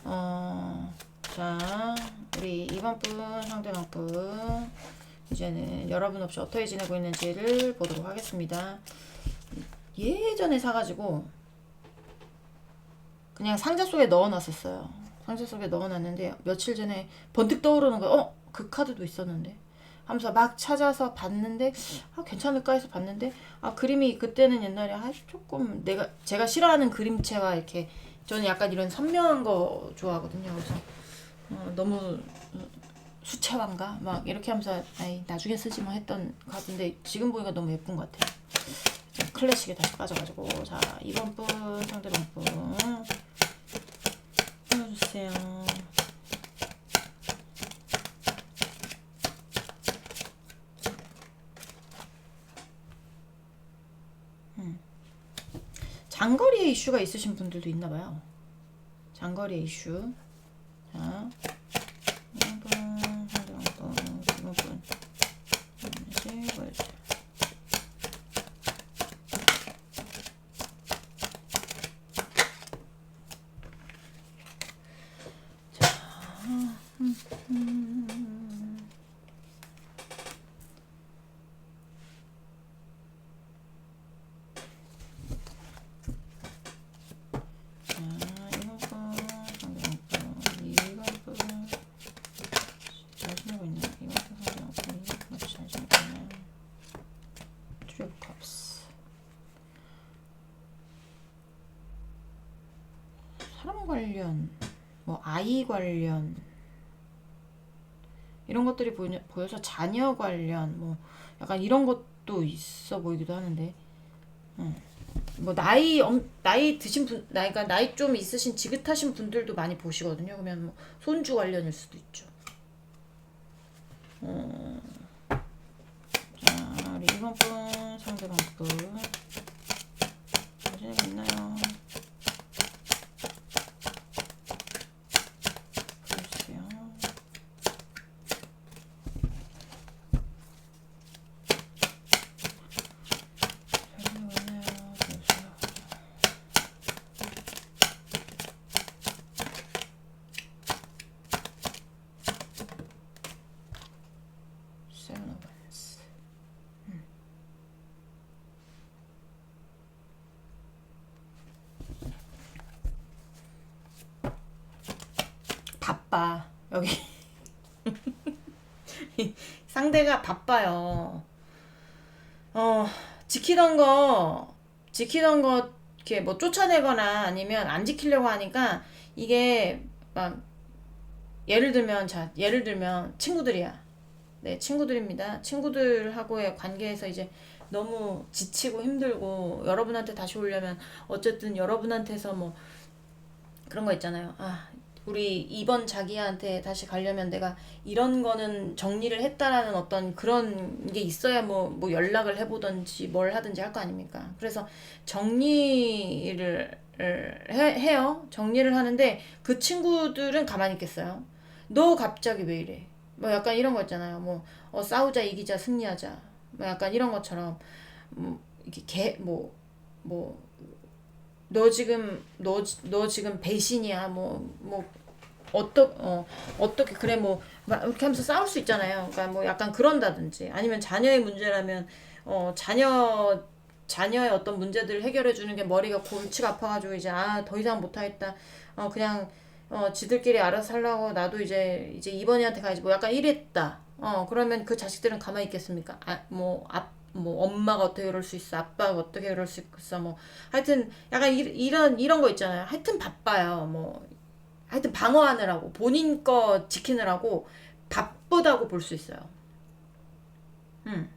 Speaker 1: 자, 우리 2번 분, 상대방 분, 이제는 여러분 없이 어떻게 지내고 있는지를 보도록 하겠습니다. 예전에 사가지고 그냥 상자 속에 넣어놨었어요. 상자 속에 넣어놨는데 며칠 전에 번뜩 떠오르는 거예요. 그 카드도 있었는데 하면서 막 찾아서 봤는데 괜찮을까 해서 봤는데, 그림이 그때는 옛날에 조금 제가 싫어하는 그림체와 이렇게, 저는 약간 이런 선명한 거 좋아하거든요. 그래서 너무 수채화인가 막 이렇게 하면서 나중에 쓰지 뭐 했던 카드인데, 지금 보니까 너무 예쁜 것 같아요. 클래식에 다시 빠져가지고. 자, 2번 분, 상대방 분 보여주세요. 장거리에 이슈가 있으신 분들도 있나봐요. 장거리에 이슈. 자, 2번, 상대방 분, 2번 분. 보여주세요. 사람 관련, 뭐 아이 관련 이런 것들이 보여서 자녀 관련 뭐 약간 이런 것도 있어 보이기도 하는데, 뭐 나이 드신 분, 나이 좀 있으신 지긋하신 분들도 많이 보시거든요. 그러면 뭐 손주 관련일 수도 있죠. 자, 우리 2번 분, 상대방 분 사진이 있나요? 보여주세요. 사진이 있나요? 보여주세요. 세븐 오브 원스. 바빠. 여기 상대가 바빠요. 지키던 거 이렇게 뭐 쫓아내거나 아니면 안 지키려고 하니까 이게 막 예를 들면 친구들이야. 네, 친구들입니다. 친구들하고의 관계에서 이제 너무 지치고 힘들고 여러분한테 다시 오려면 어쨌든 여러분한테서 뭐 그런 거 있잖아요. 아, 우리 이번 자기한테 다시 가려면 내가 이런 거는 정리를 했다라는 어떤 그런 게 있어야 뭐 연락을 해보든지 뭘 하든지 할 거 아닙니까? 그래서 정리를 해요. 정리를 하는데 그 친구들은 가만히 있겠어요. 너 갑자기 왜 이래? 뭐 약간 이런 거 있잖아요. 뭐 싸우자 이기자 승리하자. 뭐 약간 이런 것처럼 이렇게 뭐 너 지금 배신이야. 어떻게 그래 막 이렇게 하면서 싸울 수 있잖아요. 그러니까 뭐 약간 그런다든지 아니면 자녀의 문제라면 자녀의 어떤 문제들을 해결해 주는 게 머리가 골치가 아파가지고 이제 더 이상 못하겠다. 그냥 지들끼리 알아서 살라고 나도 이제 이번이한테 가야지 뭐 약간 이랬다. 그러면 그 자식들은 가만히 있겠습니까? 뭐 엄마가 어떻게 그럴 수 있어, 아빠가 어떻게 그럴 수 있어, 뭐 하여튼 약간 이런 거 있잖아요. 하여튼 바빠요. 뭐 하여튼 방어하느라고 본인 거 지키느라고 바쁘다고 볼 수 있어요. 음,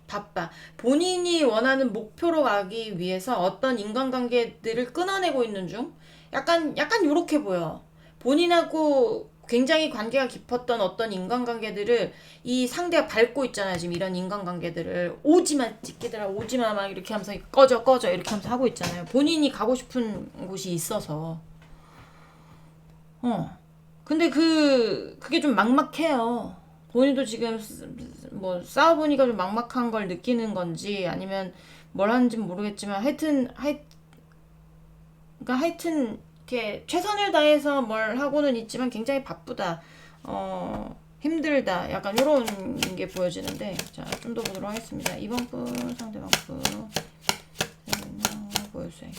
Speaker 1: 바빠. 본인이 원하는 목표로 가기 위해서 어떤 인간관계들을 끊어내고 있는 중 약간 요렇게 보여. 본인하고 굉장히 관계가 깊었던 어떤 인간관계들을 이 상대가 밟고 있잖아요. 지금 이런 인간관계들을 오지마 찍기들아 오지마 막 이렇게 하면서 꺼져 이렇게 하면서 하고 있잖아요. 본인이 가고 싶은 곳이 있어서. 어. 근데 그게 좀 막막해요. 본인도 지금 뭐 싸워보니까 좀 막막한 걸 느끼는 건지 아니면 뭘 하는지는 모르겠지만 그러니까 하여튼 이렇게 최선을 다해서 뭘 하고는 있지만 굉장히 바쁘다. 힘들다. 약간 이런 게 보여지는데 자, 좀 더 보도록 하겠습니다. 이번 분 상대방 분 보여주세요.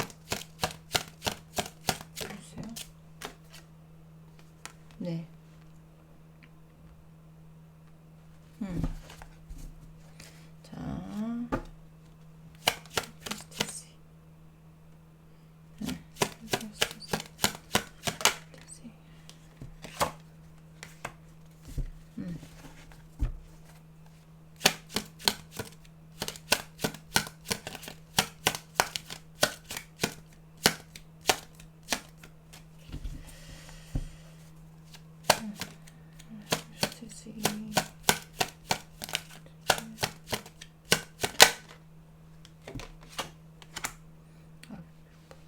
Speaker 1: 보여주세요. 네. 음. 자, 프레스티지. 프레스티지. 프레스티지.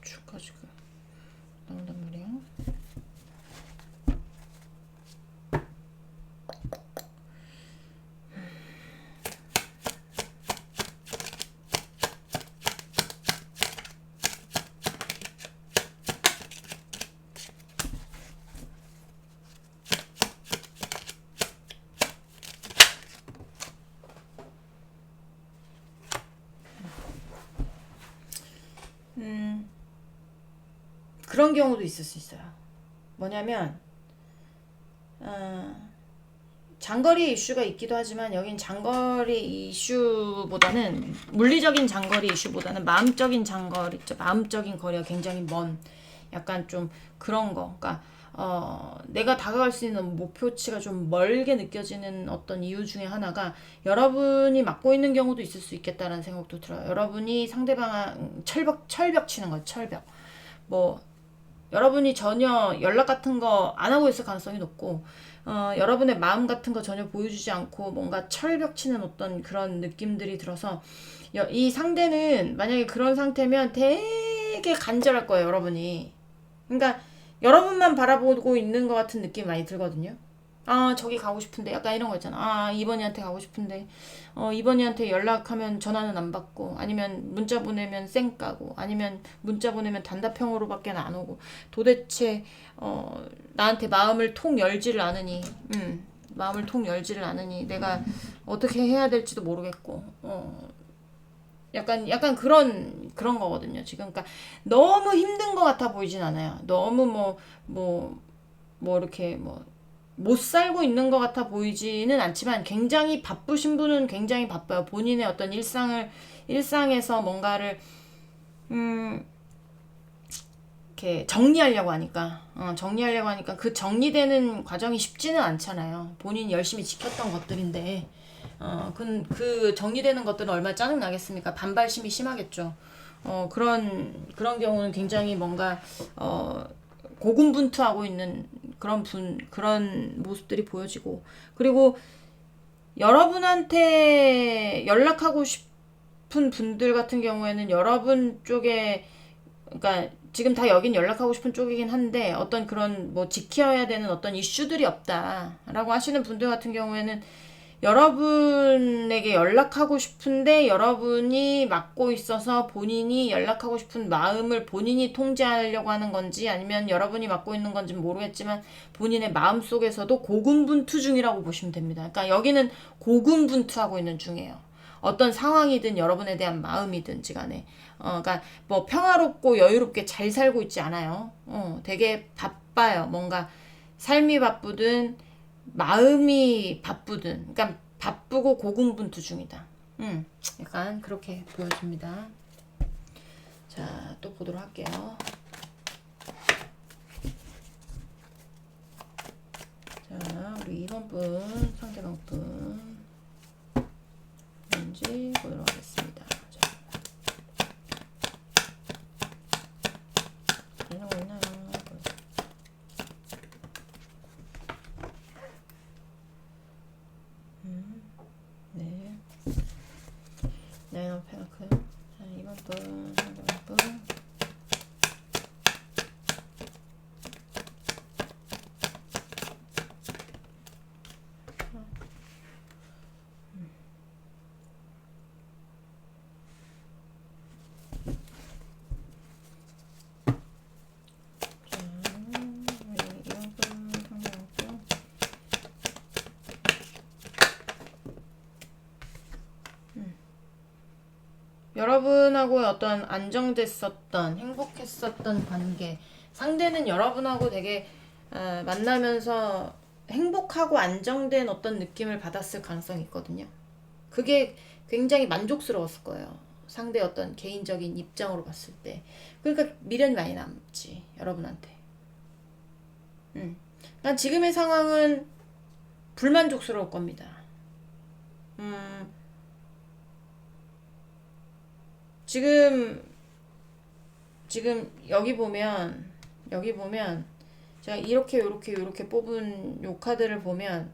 Speaker 1: 축가지고 나온단 말이야. 그런 경우도 있을 수 있어요. 뭐냐면 장거리 이슈가 있기도 하지만 여긴 장거리 이슈보다는 물리적인 장거리 이슈보다는 마음적인 거리가 굉장히 먼 약간 좀 그런 거. 그러니까 내가 다가갈 수 있는 목표치가 좀 멀게 느껴지는 어떤 이유 중에 하나가 여러분이 맡고 있는 경우도 있을 수 있겠다라는 생각도 들어요. 여러분이 상대방 철벽 치는 거예요. 철벽. 뭐 여러분이 전혀 연락 같은 거 안 하고 있을 가능성이 높고 여러분의 마음 같은 거 전혀 보여주지 않고 뭔가 철벽 치는 어떤 그런 느낌들이 들어서 이 상대는 만약에 그런 상태면 되게 간절할 거예요, 여러분이. 그러니까 여러분만 바라보고 있는 것 같은 느낌이 많이 들거든요. 저기 가고 싶은데 약간 이런 거 있잖아. 이번이한테 가고 싶은데 이번이한테 연락하면 전화는 안 받고 아니면 문자 보내면 쌩 까고 아니면 문자 보내면 단답형으로밖에 안 오고 도대체 나한테 마음을 통 열지를 않으니 마음을 통 열지를 않으니 내가 어떻게 해야 될지도 모르겠고 약간 그런 거거든요. 지금 그러니까 너무 힘든 것 같아 보이진 않아요. 너무 이렇게 못 살고 있는 것 같아 보이지는 않지만 굉장히 바쁘신 분은 굉장히 바빠요. 본인의 어떤 일상에서 뭔가를 이렇게 정리하려고 하니까 그 정리되는 과정이 쉽지는 않잖아요. 본인이 열심히 지켰던 것들인데 그 정리되는 것들은 얼마나 짜증 나겠습니까? 반발심이 심하겠죠. 그런 경우는 굉장히 뭔가 고군분투하고 있는 그런 모습들이 보여지고, 그리고 여러분한테 연락하고 싶은 분들 같은 경우에는 여러분 쪽에, 그러니까 지금 다 여긴 연락하고 싶은 쪽이긴 한데 어떤 그런 뭐 지켜야 되는 어떤 이슈들이 없다라고 하시는 분들 같은 경우에는 여러분에게 연락하고 싶은데 여러분이 맡고 있어서 본인이 연락하고 싶은 마음을 본인이 통제하려고 하는 건지, 아니면 여러분이 맡고 있는 건지 모르겠지만 본인의 마음 속에서도 고군분투 중이라고 보시면 됩니다. 그러니까 여기는 고군분투하고 있는 중이에요. 어떤 상황이든 여러분에 대한 마음이든지 간에 그러니까 뭐 평화롭고 여유롭게 잘 살고 있지 않아요. 되게 바빠요. 뭔가 삶이 바쁘든 마음이 바쁘든, 그러니까 바쁘고 고군분투 중이다. 약간 그렇게 보여집니다. 자, 또 보도록 할게요. 자, 우리 2번 분, 상대방 분 뭔지 보도록 하겠습니다. 자, 이러고 있나요? 네. 나인 오브 펜타클. 자, 2번 분, 상대방 분. 여러분하고 어떤 안정됐었던 행복했었던 관계, 상대는 여러분하고 되게 만나면서 행복하고 안정된 어떤 느낌을 받았을 가능성이 있거든요. 그게 굉장히 만족스러웠을 거예요. 상대의 어떤 개인적인 입장으로 봤을 때. 그러니까 미련이 많이 남지, 여러분한테. 그러니까 지금의 상황은 불만족스러울 겁니다. 지금 여기 보면 제가 이렇게 뽑은 요 카드를 보면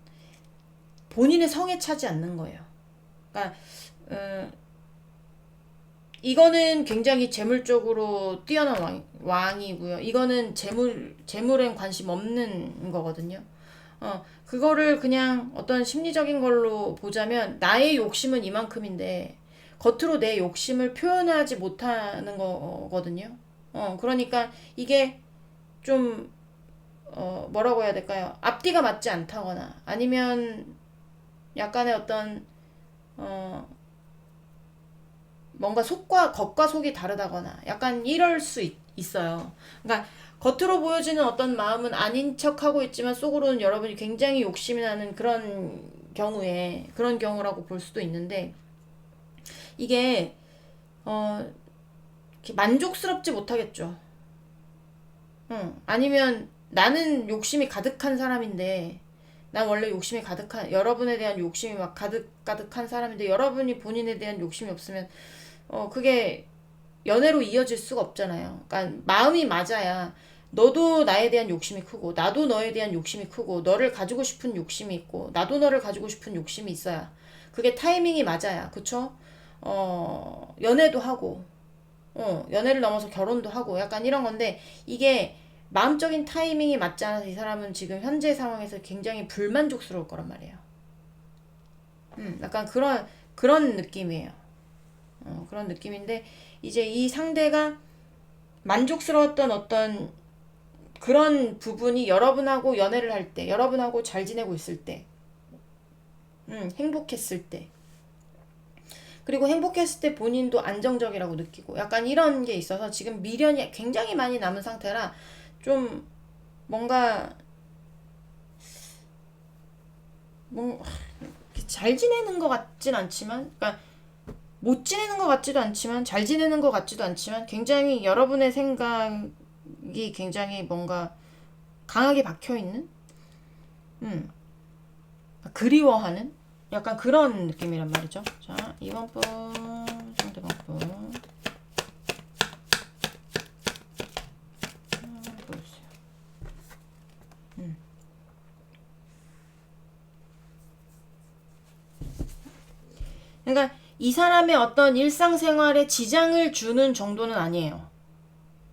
Speaker 1: 본인의 성에 차지 않는 거예요. 그러니까 이거는 굉장히 재물적으로 뛰어난 왕이고요. 이거는 재물엔 관심 없는 거거든요. 그거를 그냥 어떤 심리적인 걸로 보자면 나의 욕심은 이만큼인데 겉으로 내 욕심을 표현하지 못하는 거거든요. 그러니까 이게 좀, 뭐라고 해야 될까요? 앞뒤가 맞지 않다거나, 아니면 약간의 어떤, 뭔가 겉과 속이 다르다거나, 약간 이럴 수 있어요. 그러니까 겉으로 보여지는 어떤 마음은 아닌 척하고 있지만 속으로는 여러분이 굉장히 욕심이 나는 그런 경우라고 볼 수도 있는데, 이게 이렇게 만족스럽지 못하겠죠. 아니면 나는 욕심이 가득한 사람인데, 난 원래 욕심이 여러분에 대한 욕심이 막 가득한 사람인데 여러분이 본인에 대한 욕심이 없으면 그게 연애로 이어질 수가 없잖아요. 그러니까 마음이 맞아야 너도 나에 대한 욕심이 크고 나도 너에 대한 욕심이 크고 너를 가지고 싶은 욕심이 있고 나도 너를 가지고 싶은 욕심이 있어야 그게 타이밍이 맞아야, 그쵸? 연애도 하고, 연애를 넘어서 결혼도 하고, 약간 이런 건데, 이게 마음적인 타이밍이 맞지 않아서 이 사람은 지금 현재 상황에서 굉장히 불만족스러울 거란 말이에요. 약간 그런 느낌이에요. 그런 느낌인데, 이제 이 상대가 만족스러웠던 어떤 그런 부분이 여러분하고 연애를 할 때, 여러분하고 잘 지내고 있을 때, 행복했을 때, 그리고 행복했을 때 본인도 안정적이라고 느끼고 약간 이런 게 있어서 지금 미련이 굉장히 많이 남은 상태라 좀 뭔가 잘 지내는 것 같진 않지만, 그러니까 못 지내는 것 같지도 않지만 잘 지내는 것 같지도 않지만 굉장히 여러분의 생각이 굉장히 뭔가 강하게 박혀있는, 그리워하는 약간 그런 느낌이란 말이죠. 자, 2번 분, 상대방 분. 보여주세요. 그러니까 이 사람의 어떤 일상생활에 지장을 주는 정도는 아니에요.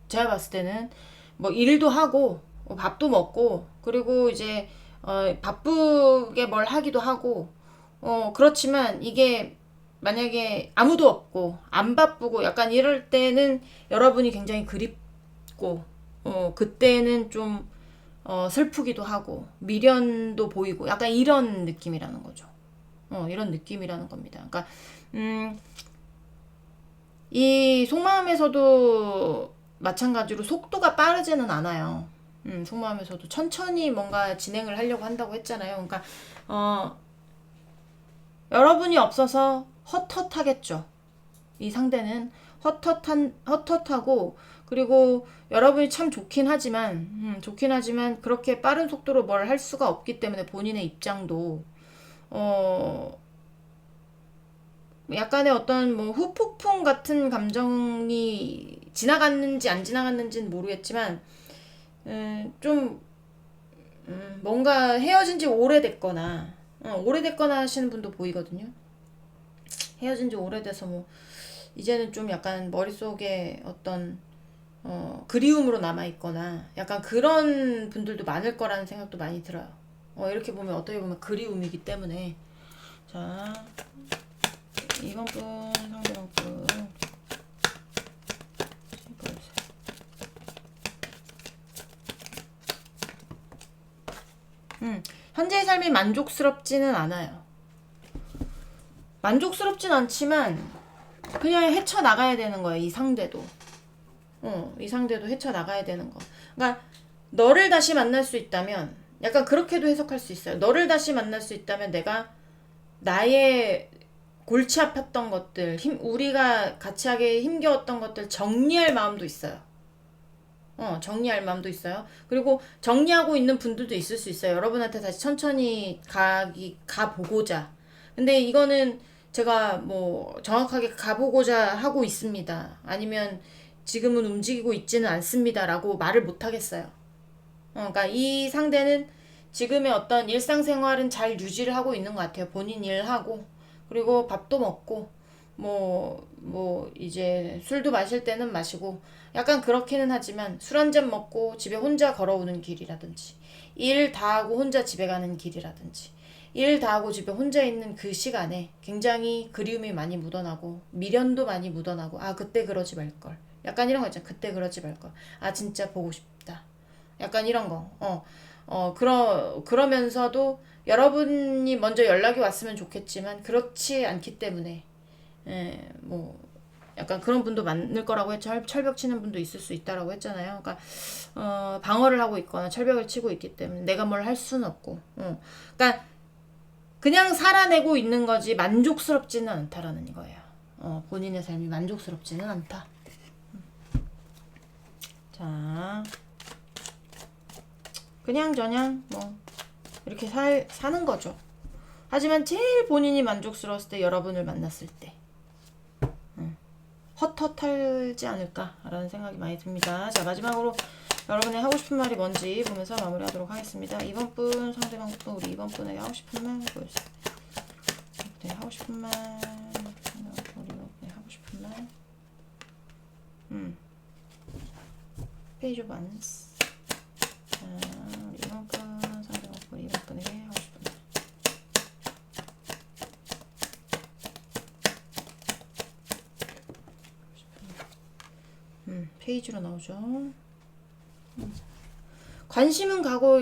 Speaker 1: 제가 봤을 때는 뭐 일도 하고 밥도 먹고 그리고 이제 바쁘게 뭘 하기도 하고 그렇지만 이게 만약에 아무도 없고 안 바쁘고 약간 이럴 때는 여러분이 굉장히 그립고 그때는 좀 슬프기도 하고 미련도 보이고 약간 이런 느낌이라는 거죠. 이런 느낌이라는 겁니다. 그러니까 이 속마음에서도 마찬가지로 속도가 빠르지는 않아요. 속마음에서도 천천히 뭔가 진행을 하려고 한다고 했잖아요. 그러니까 여러분이 없어서 헛헛하겠죠. 이 상대는 헛헛하고 그리고 여러분이 참 좋긴 하지만 그렇게 빠른 속도로 뭘 할 수가 없기 때문에 본인의 입장도 약간의 어떤 뭐 후폭풍 같은 감정이 지나갔는지 안 지나갔는지는 모르겠지만 좀 뭔가 헤어진 지 오래됐거나 하시는 분도 보이거든요. 헤어진 지 오래돼서 뭐 이제는 좀 약간 머릿속에 어떤 그리움으로 남아있거나 약간 그런 분들도 많을 거라는 생각도 많이 들어요. 이렇게 보면 어떻게 보면 그리움이기 때문에 자 2번 분 상대방 분 현재의 삶이 만족스럽지는 않아요. 만족스럽진 않지만 그냥 헤쳐나가야 되는 거예요. 이 상대도 이 상대도 헤쳐나가야 되는 거. 그러니까 너를 다시 만날 수 있다면 약간 그렇게도 해석할 수 있어요. 너를 다시 만날 수 있다면 내가 나의 골치 아팠던 것들, 우리가 같이 하게 힘겨웠던 것들 정리할 마음도 있어요. 정리할 마음도 있어요. 그리고 정리하고 있는 분들도 있을 수 있어요. 여러분한테 다시 천천히 가보고자. 근데 이거는 제가 뭐 정확하게 가보고자 하고 있습니다. 아니면 지금은 움직이고 있지는 않습니다라고 말을 못 하겠어요. 그러니까 이 상대는 지금의 어떤 일상생활은 잘 유지를 하고 있는 것 같아요. 본인 일하고, 그리고 밥도 먹고, 이제 술도 마실 때는 마시고, 약간 그렇기는 하지만 술 한 잔 먹고 집에 혼자 걸어오는 길이라든지, 일 다 하고 혼자 집에 가는 길이라든지, 일 다 하고 집에 혼자 있는 그 시간에 굉장히 그리움이 많이 묻어나고, 미련도 많이 묻어나고, 아, 그때 그러지 말걸. 약간 이런 거 있잖아. 그때 그러지 말걸. 아, 진짜 보고 싶다. 약간 이런 거. 그러면서도 여러분이 먼저 연락이 왔으면 좋겠지만, 그렇지 않기 때문에, 뭐, 약간 그런 분도 많을 거라고 했죠. 철벽 치는 분도 있을 수 있다라고 했잖아요. 그러니까, 방어를 하고 있거나 철벽을 치고 있기 때문에 내가 뭘 할 수는 없고, 그러니까, 그냥 살아내고 있는 거지 만족스럽지는 않다라는 거예요. 본인의 삶이 만족스럽지는 않다. 자. 그냥저냥 뭐 이렇게 사는 거죠. 하지만 제일 본인이 만족스러웠을 때 여러분을 만났을 때 헛헛하지 않을까라는 생각이 많이 듭니다. 자, 마지막으로 여러분의 하고 싶은 말이 뭔지 보면서 마무리하도록 하겠습니다. 2번 분 상대방 분 우리 2번 분에게 하고 싶은 말 보여주세요. 네, 하고 싶은 말 우리 2번 분에게 하고 싶은 말 페이지 오브 안스 우리 2번 분 상대방 분 2번 분에게 하고 싶은 말 페이지로 나오죠. 관심은 가고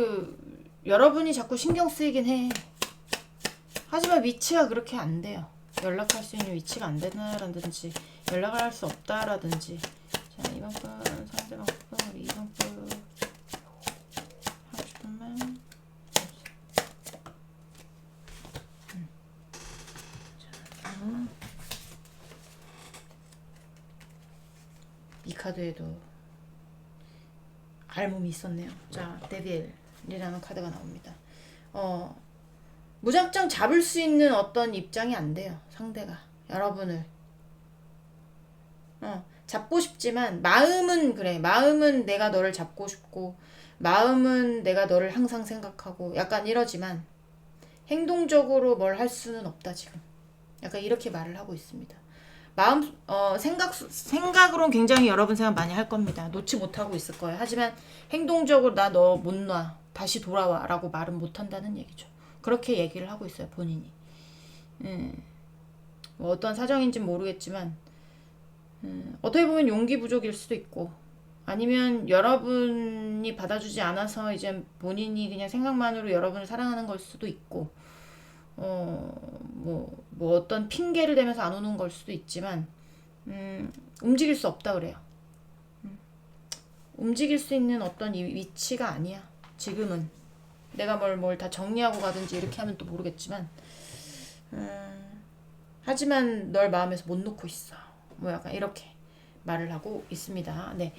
Speaker 1: 여러분이 자꾸 신경 쓰이긴 해. 하지만 위치가 그렇게 안 돼요. 연락할 수 있는 위치가 안 된다라든지 연락을 할 수 없다라든지. 자, 2번 분 상대방 분 우리 2번 분 하고 싶은 말. 이 카드에도 알몸이 있었네요. 자, 데빌이라는 카드가 나옵니다. 무작정 잡을 수 있는 어떤 입장이 안 돼요. 상대가 여러분을 잡고 싶지만 마음은 그래. 마음은 내가 너를 잡고 싶고 마음은 내가 너를 항상 생각하고 약간 이러지만 행동적으로 뭘 할 수는 없다 지금. 약간 이렇게 말을 하고 있습니다. 생각으로는 굉장히 여러분 생각 많이 할 겁니다. 놓지 못하고 있을 거예요. 하지만 행동적으로 나 너 못 놔. 다시 돌아와. 라고 말은 못 한다는 얘기죠. 그렇게 얘기를 하고 있어요. 본인이. 뭐 어떤 사정인지 모르겠지만, 어떻게 보면 용기 부족일 수도 있고, 아니면 여러분이 받아주지 않아서 이제 본인이 그냥 생각만으로 여러분을 사랑하는 걸 수도 있고, 뭐 어떤 핑계를 대면서 안 오는 걸 수도 있지만, 움직일 수 없다 그래요. 움직일 수 있는 어떤 이 위치가 아니야. 지금은. 내가 뭘 다 정리하고 가든지 이렇게 하면 또 모르겠지만, 하지만 널 마음에서 못 놓고 있어. 뭐 약간 이렇게 말을 하고 있습니다. 네.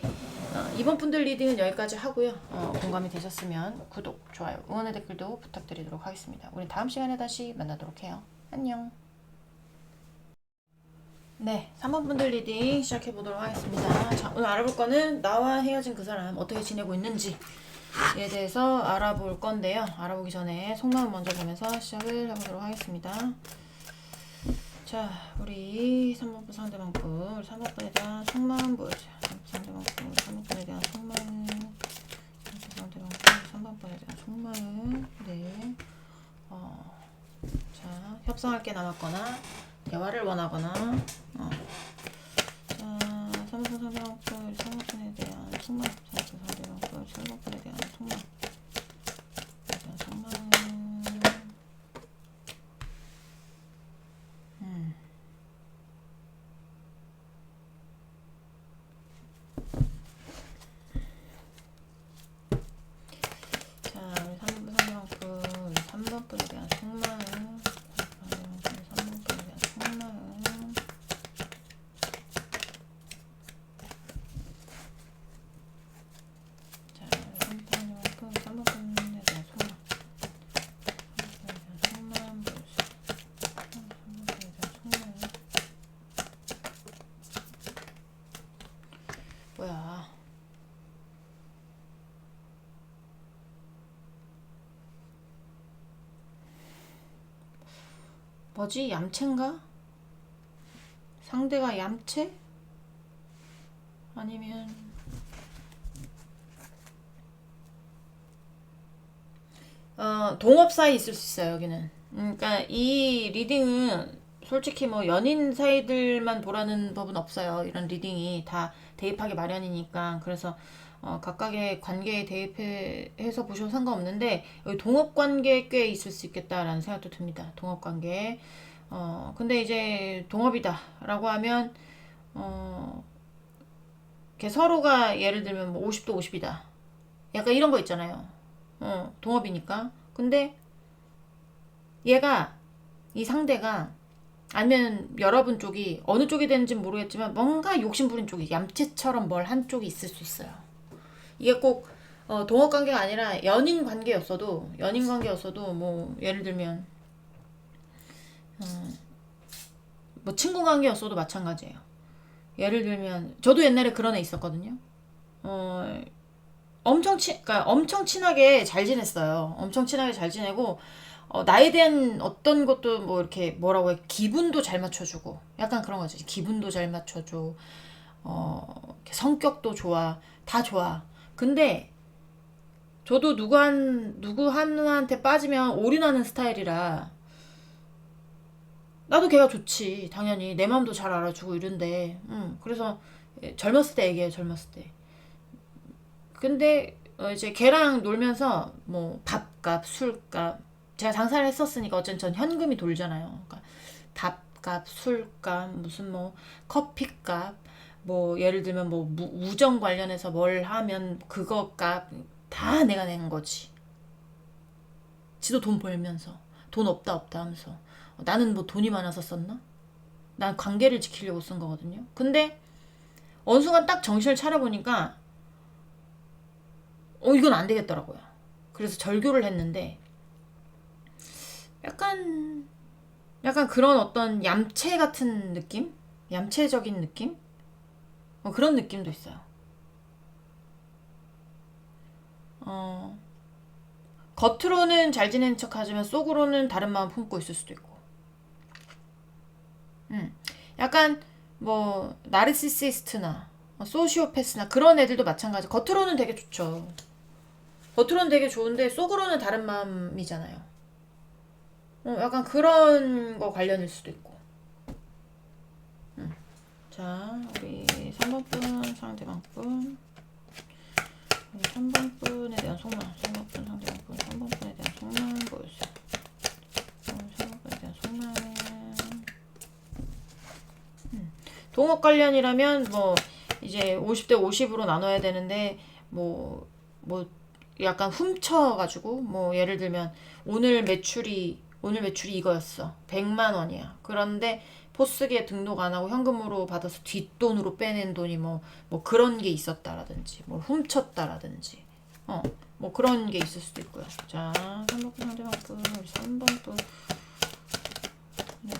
Speaker 1: 이번 분들 리딩은 여기까지 하고요. 공감이 되셨으면 구독, 좋아요, 응원의 댓글도 부탁드리도록 하겠습니다. 우리 다음 시간에 다시 만나도록 해요. 안녕. 네, 3번 분들 리딩 시작해 보도록 하겠습니다. 자, 오늘 알아볼 거는 나와 헤어진 그 사람 어떻게 지내고 있는지에 대해서 알아볼 건데요. 알아보기 전에 속마음 먼저 보면서 시작을 해보도록 하겠습니다. 자, 우리 3번분 상대방분, 우리 3번분에 대한 속마음 보여줘요. 상대방분, 3번분에 대한 속마음, 상대방분, 3번분에 대한 속마음. 네. 자, 협상할 게 남았거나 대화를 원하거나, 자, 3번분 상대방분, 우리 3번분에 대한 속마음, 3번분 상대방분, 3번분에 대한 속마음. 뭐야? 뭐지? 얌체인가? 상대가 얌체? 아니면 동업 사이 있을 수 있어요. 여기는. 그러니까 이 리딩은 솔직히 뭐 연인 사이들만 보라는 법은 없어요. 이런 리딩이 다 대입하기 마련이니까. 그래서 각각의 관계에 대입해서 보셔도 상관없는데 여기 동업 관계 꽤 있을 수 있겠다라는 생각도 듭니다. 동업 관계. 근데 이제 동업이다라고 하면 이렇게 서로가 예를 들면 뭐 50도 50이다. 약간 이런 거 있잖아요. 동업이니까. 근데 얘가 이 상대가 아니면 여러분 쪽이 어느 쪽이 되는지 모르겠지만 뭔가 욕심부린 쪽이 얌체처럼 뭘 한 쪽이 있을 수 있어요. 이게 꼭 동업 관계가 아니라 연인 관계였어도 뭐 예를 들면 뭐 친구 관계였어도 마찬가지예요. 예를 들면 저도 옛날에 그런 애 있었거든요. 그러니까 엄청 친하게 잘 지냈어요. 엄청 친하게 잘 지내고 나에 대한 어떤 것도 뭐 이렇게 뭐라고 해 기분도 잘 맞춰주고 약간 그런 거지. 기분도 잘 맞춰줘. 성격도 좋아. 다 좋아. 근데 저도 누구 하나한테 빠지면 올인하는 스타일이라 나도 걔가 좋지. 당연히 내 마음도 잘 알아주고 이런데 그래서 젊었을 때 얘기해요. 젊었을 때. 근데 이제 걔랑 놀면서 뭐 밥값, 술값 제가 장사를 했었으니까 어쨌든 전 현금이 돌잖아요. 그러니까 밥값, 술값, 무슨 뭐 커피값, 뭐 예를 들면 뭐 우정 관련해서 뭘 하면 그거 값 다 내가 낸 거지. 지도 돈 벌면서 돈 없다 없다 하면서 나는 뭐 돈이 많아서 썼나? 난 관계를 지키려고 쓴 거거든요. 근데 어느 순간 딱 정신을 차려보니까 이건 안 되겠더라고요. 그래서 절교를 했는데 약간 그런 어떤 얌체 같은 느낌? 얌체적인 느낌? 그런 느낌도 있어요. 어, 겉으로는 잘 지내는 척 하지만 속으로는 다른 마음 품고 있을 수도 있고. 약간 뭐 나르시시스트나 소시오패스나 그런 애들도 마찬가지. 겉으로는 되게 좋죠. 겉으로는 되게 좋은데 속으로는 다른 마음이잖아요. 약간 그런 거 관련일 수도 있고. 자, 우리 3번 분 상대방 분. 우리 3번 분에 대한 속마음. 3번 분 상대방 분. 3번 분에 대한 속마음 보여주세요. 3번 분에 대한 속마음. 동업 관련이라면 뭐 이제 50대 50으로 나눠야 되는데 뭐 약간 훔쳐가지고 뭐 예를 들면 오늘 매출이 이거였어. 100만 원이야. 그런데 포스기에 등록 안 하고 현금으로 받아서 뒷돈으로 빼낸 돈이 뭐 그런 게 있었다라든지 뭐 훔쳤다라든지 뭐 그런 게 있을 수도 있고요. 자, 3번 분 상대방 분 우리 3번 분에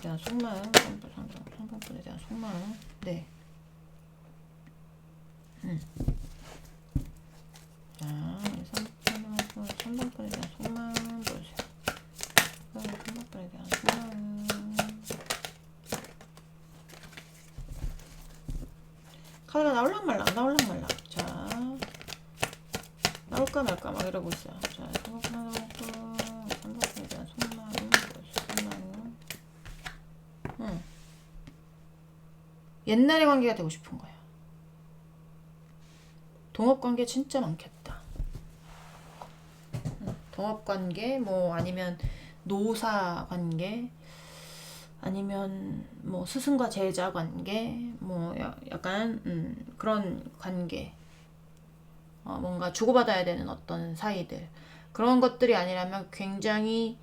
Speaker 1: 대한 속마음 3번 분에 대한 속마음 네. 자, 3번 분에 대한 속마음 보여주세요. 3번 분에 대한 속마음 카드가 나올랑 말랑 자, 나올까 말까 막 이러고 있어요. 자, 3번 분에 대한 속마음 보여주세요. 속마음 옛날의 관계가 되고 싶은 거예요. 동업관계 진짜 많겠다. 동업관계 뭐 아니면 노사관계 아니면 뭐 스승과 제자 관계 뭐 약간 그런 관계 뭔가 주고받아야 되는 어떤 사이들 그런 것들이 아니라면 굉장히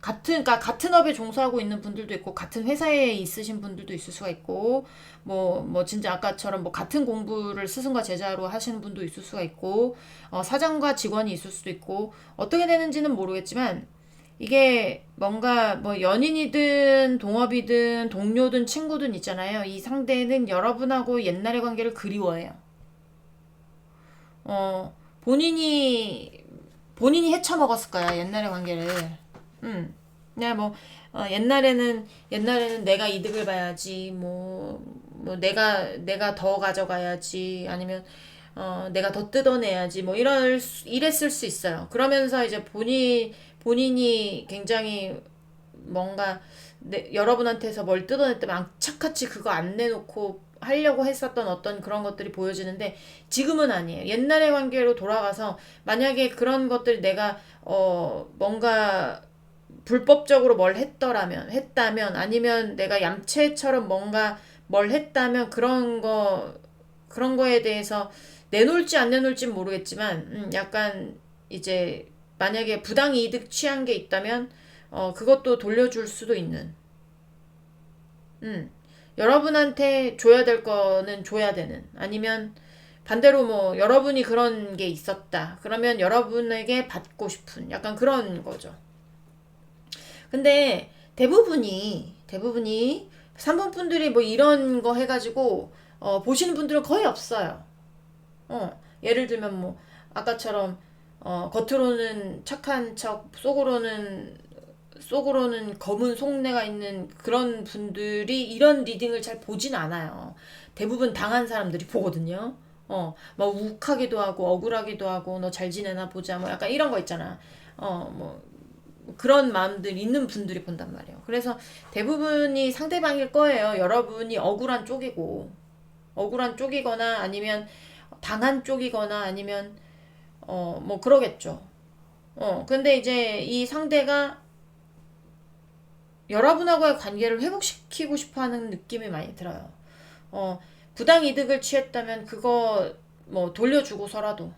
Speaker 1: 그러니까 같은 업에 종사하고 있는 분들도 있고 같은 회사에 있으신 분들도 있을 수가 있고 뭐 진짜 아까처럼 뭐 같은 공부를 스승과 제자로 하시는 분도 있을 수가 있고 사장과 직원이 있을 수도 있고 어떻게 되는지는 모르겠지만 이게 뭔가 뭐 연인이든 동업이든 동료든 친구든 있잖아요. 이 상대는 여러분하고 옛날의 관계를 그리워해요. 본인이 헤쳐먹었을 거야 옛날의 관계를. 그냥 뭐 옛날에는 내가 이득을 봐야지 뭐 내가 더 가져가야지 아니면 내가 더 뜯어내야지 뭐 이랬을 수 있어요. 그러면서 이제 본인이 굉장히 뭔가 여러분한테서 뭘 뜯어냈다면 악착같이 그거 안 내놓고 하려고 했었던 어떤 그런 것들이 보여지는데 지금은 아니에요. 옛날의 관계로 돌아가서 만약에 그런 것들 내가 뭔가 불법적으로 뭘 했다면 아니면 내가 얌체처럼 뭔가 뭘 했다면 그런 거에 대해서 내놓을지 안 내놓을지 모르겠지만 약간 이제 만약에 부당이득 취한 게 있다면 그것도 돌려줄 수도 있는 여러분한테 줘야 될 거는 줘야 되는 아니면 반대로 뭐 여러분이 그런 게 있었다 그러면 여러분에게 받고 싶은 약간 그런 거죠. 근데 대부분이 3번 분들이 뭐 이런 거 해가지고 보시는 분들은 거의 없어요. 예를 들면 뭐 아까처럼 겉으로는 착한 척 속으로는 검은 속내가 있는 그런 분들이 이런 리딩을 잘 보진 않아요. 대부분 당한 사람들이 보거든요. 막 욱하기도 하고 억울하기도 하고 너 잘 지내나 보자 뭐 약간 이런 거 있잖아. 뭐 그런 마음들 있는 분들이 본단 말이에요. 그래서 대부분이 상대방일 거예요. 여러분이 억울한 쪽이거나 아니면 당한 쪽이거나 아니면 뭐 그러겠죠. 근데 이제 이 상대가 여러분하고의 관계를 회복시키고 싶어 하는 느낌이 많이 들어요. 부당 이득을 취했다면 그거 뭐 돌려주고서라도.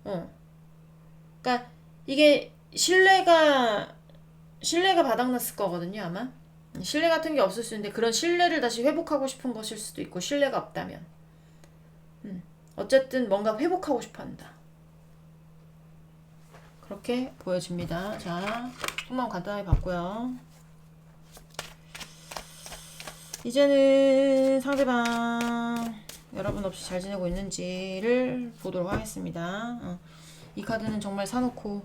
Speaker 1: 그러니까 이게 신뢰가 바닥났을 거거든요, 아마. 신뢰 같은 게 없을 수 있는데 그런 신뢰를 다시 회복하고 싶은 것일 수도 있고 신뢰가 없다면. 어쨌든 뭔가 회복하고 싶어 한다. 그렇게 보여집니다. 자, 속마음 간단하게 봤고요. 이제는 상대방 여러분 없이 잘 지내고 있는지를 보도록 하겠습니다. 이 카드는 정말 사놓고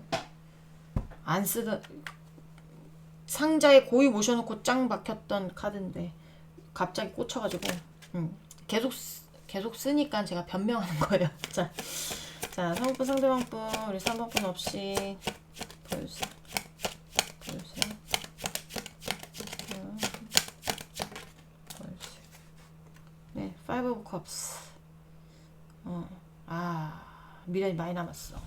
Speaker 1: 안 쓰던 상자에 고이 모셔놓고 짱 박혔던 카드인데 갑자기 꽂혀가지고 계속 쓰니까 제가 변명하는 거예요. 자, 3번분 상대방분 우리 3번분 없이 보여주세요. 네, 5 of cups. 미련이 많이 남았어.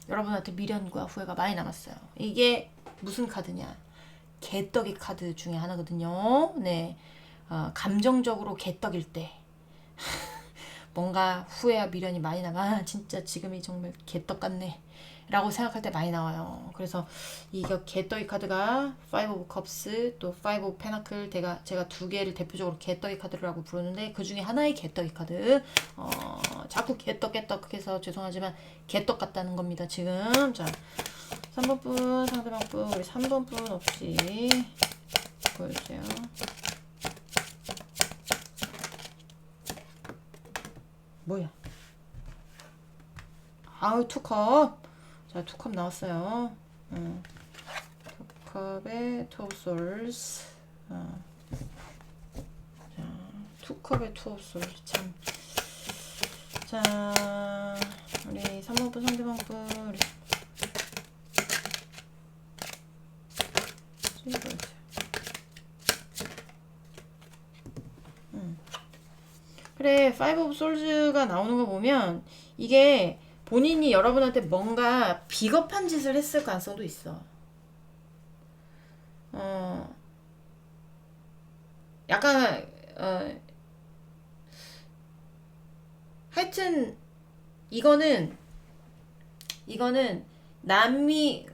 Speaker 1: 여러분한테 미련과 후회가 많이 남았어요. 이게 무슨 카드냐? 개떡이 카드 중에 하나거든요. 네, 감정적으로 개떡일 때 뭔가 후회와 미련이 많이 남아. 진짜 지금이 정말 개떡 같네 라고 생각할 때 많이 나와요. 그래서 이거 개떡이 카드가 5 of cups 또 5 of pentacle 제가 두 개를 대표적으로 개떡이 카드라고 부르는데 그 중에 하나의 개떡이 카드. 자꾸 개떡 해서 죄송하지만 개떡 같다는 겁니다. 지금 자 3번분 상대방분 우리 3번분 없이 보여주세요. 뭐야? 아우 투컵. 자, 투컵 나왔어요. 투컵에 투 오브 솔스. 자, 투컵에 투 오브 솔스 참. 자, 우리 3번분 상대방분 우리 그래, 5 of Souls가 나오는 거 보면 이게 본인이 여러분한테 뭔가 비겁한 짓을 했을 가능성도 있어. 약간 하여튼 이거는 남이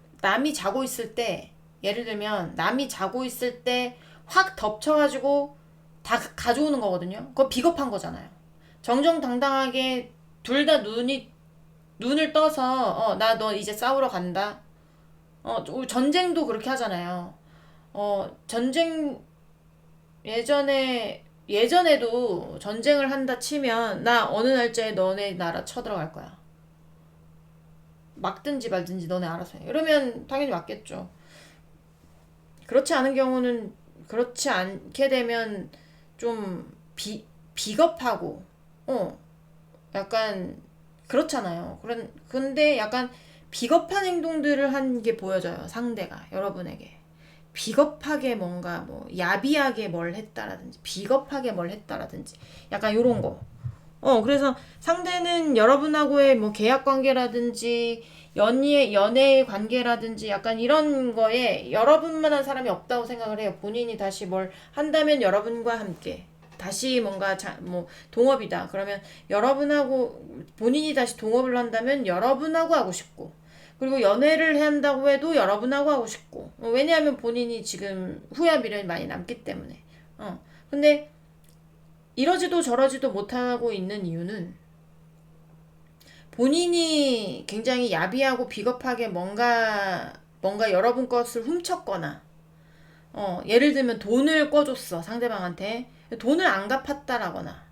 Speaker 1: 자고 있을 때, 예를 들면 남이 자고 있을 때 확 덮쳐가지고 다 가져오는 거거든요. 그거 비겁한 거잖아요. 정정당당하게 둘 다 눈을 떠서 나 너 이제 싸우러 간다. 전쟁도 그렇게 하잖아요. 전쟁 예전에도 전쟁을 한다 치면 나 어느 날짜에 너네 나라 쳐들어갈 거야. 막든지 말든지 너네 알아서 해. 이러면 당연히 맞겠죠. 그렇지 않게 되면 좀 비겁하고 약간 그렇잖아요. 근데 약간 비겁한 행동들을 한 게 보여져요. 상대가 여러분에게 비겁하게 뭔가 뭐 야비하게 뭘 했다라든지 비겁하게 뭘 했다라든지 약간 요런 거. 그래서 상대는 여러분하고의 뭐 계약 관계라든지 연애 관계라든지 약간 이런 거에 여러분만한 사람이 없다고 생각을 해요. 본인이 다시 뭘 한다면 여러분과 함께 다시 뭔가 뭐 동업이다. 그러면 여러분하고 본인이 다시 동업을 한다면 여러분하고 하고 싶고 그리고 연애를 한다고 해도 여러분하고 하고 싶고 왜냐하면 본인이 지금 후회와 미련이 많이 남기 때문에 근데 이러지도 저러지도 못하고 있는 이유는 본인이 굉장히 야비하고 비겁하게 뭔가 여러분 것을 훔쳤거나 예를 들면 돈을 꿔줬어 상대방한테 돈을 안 갚았다라거나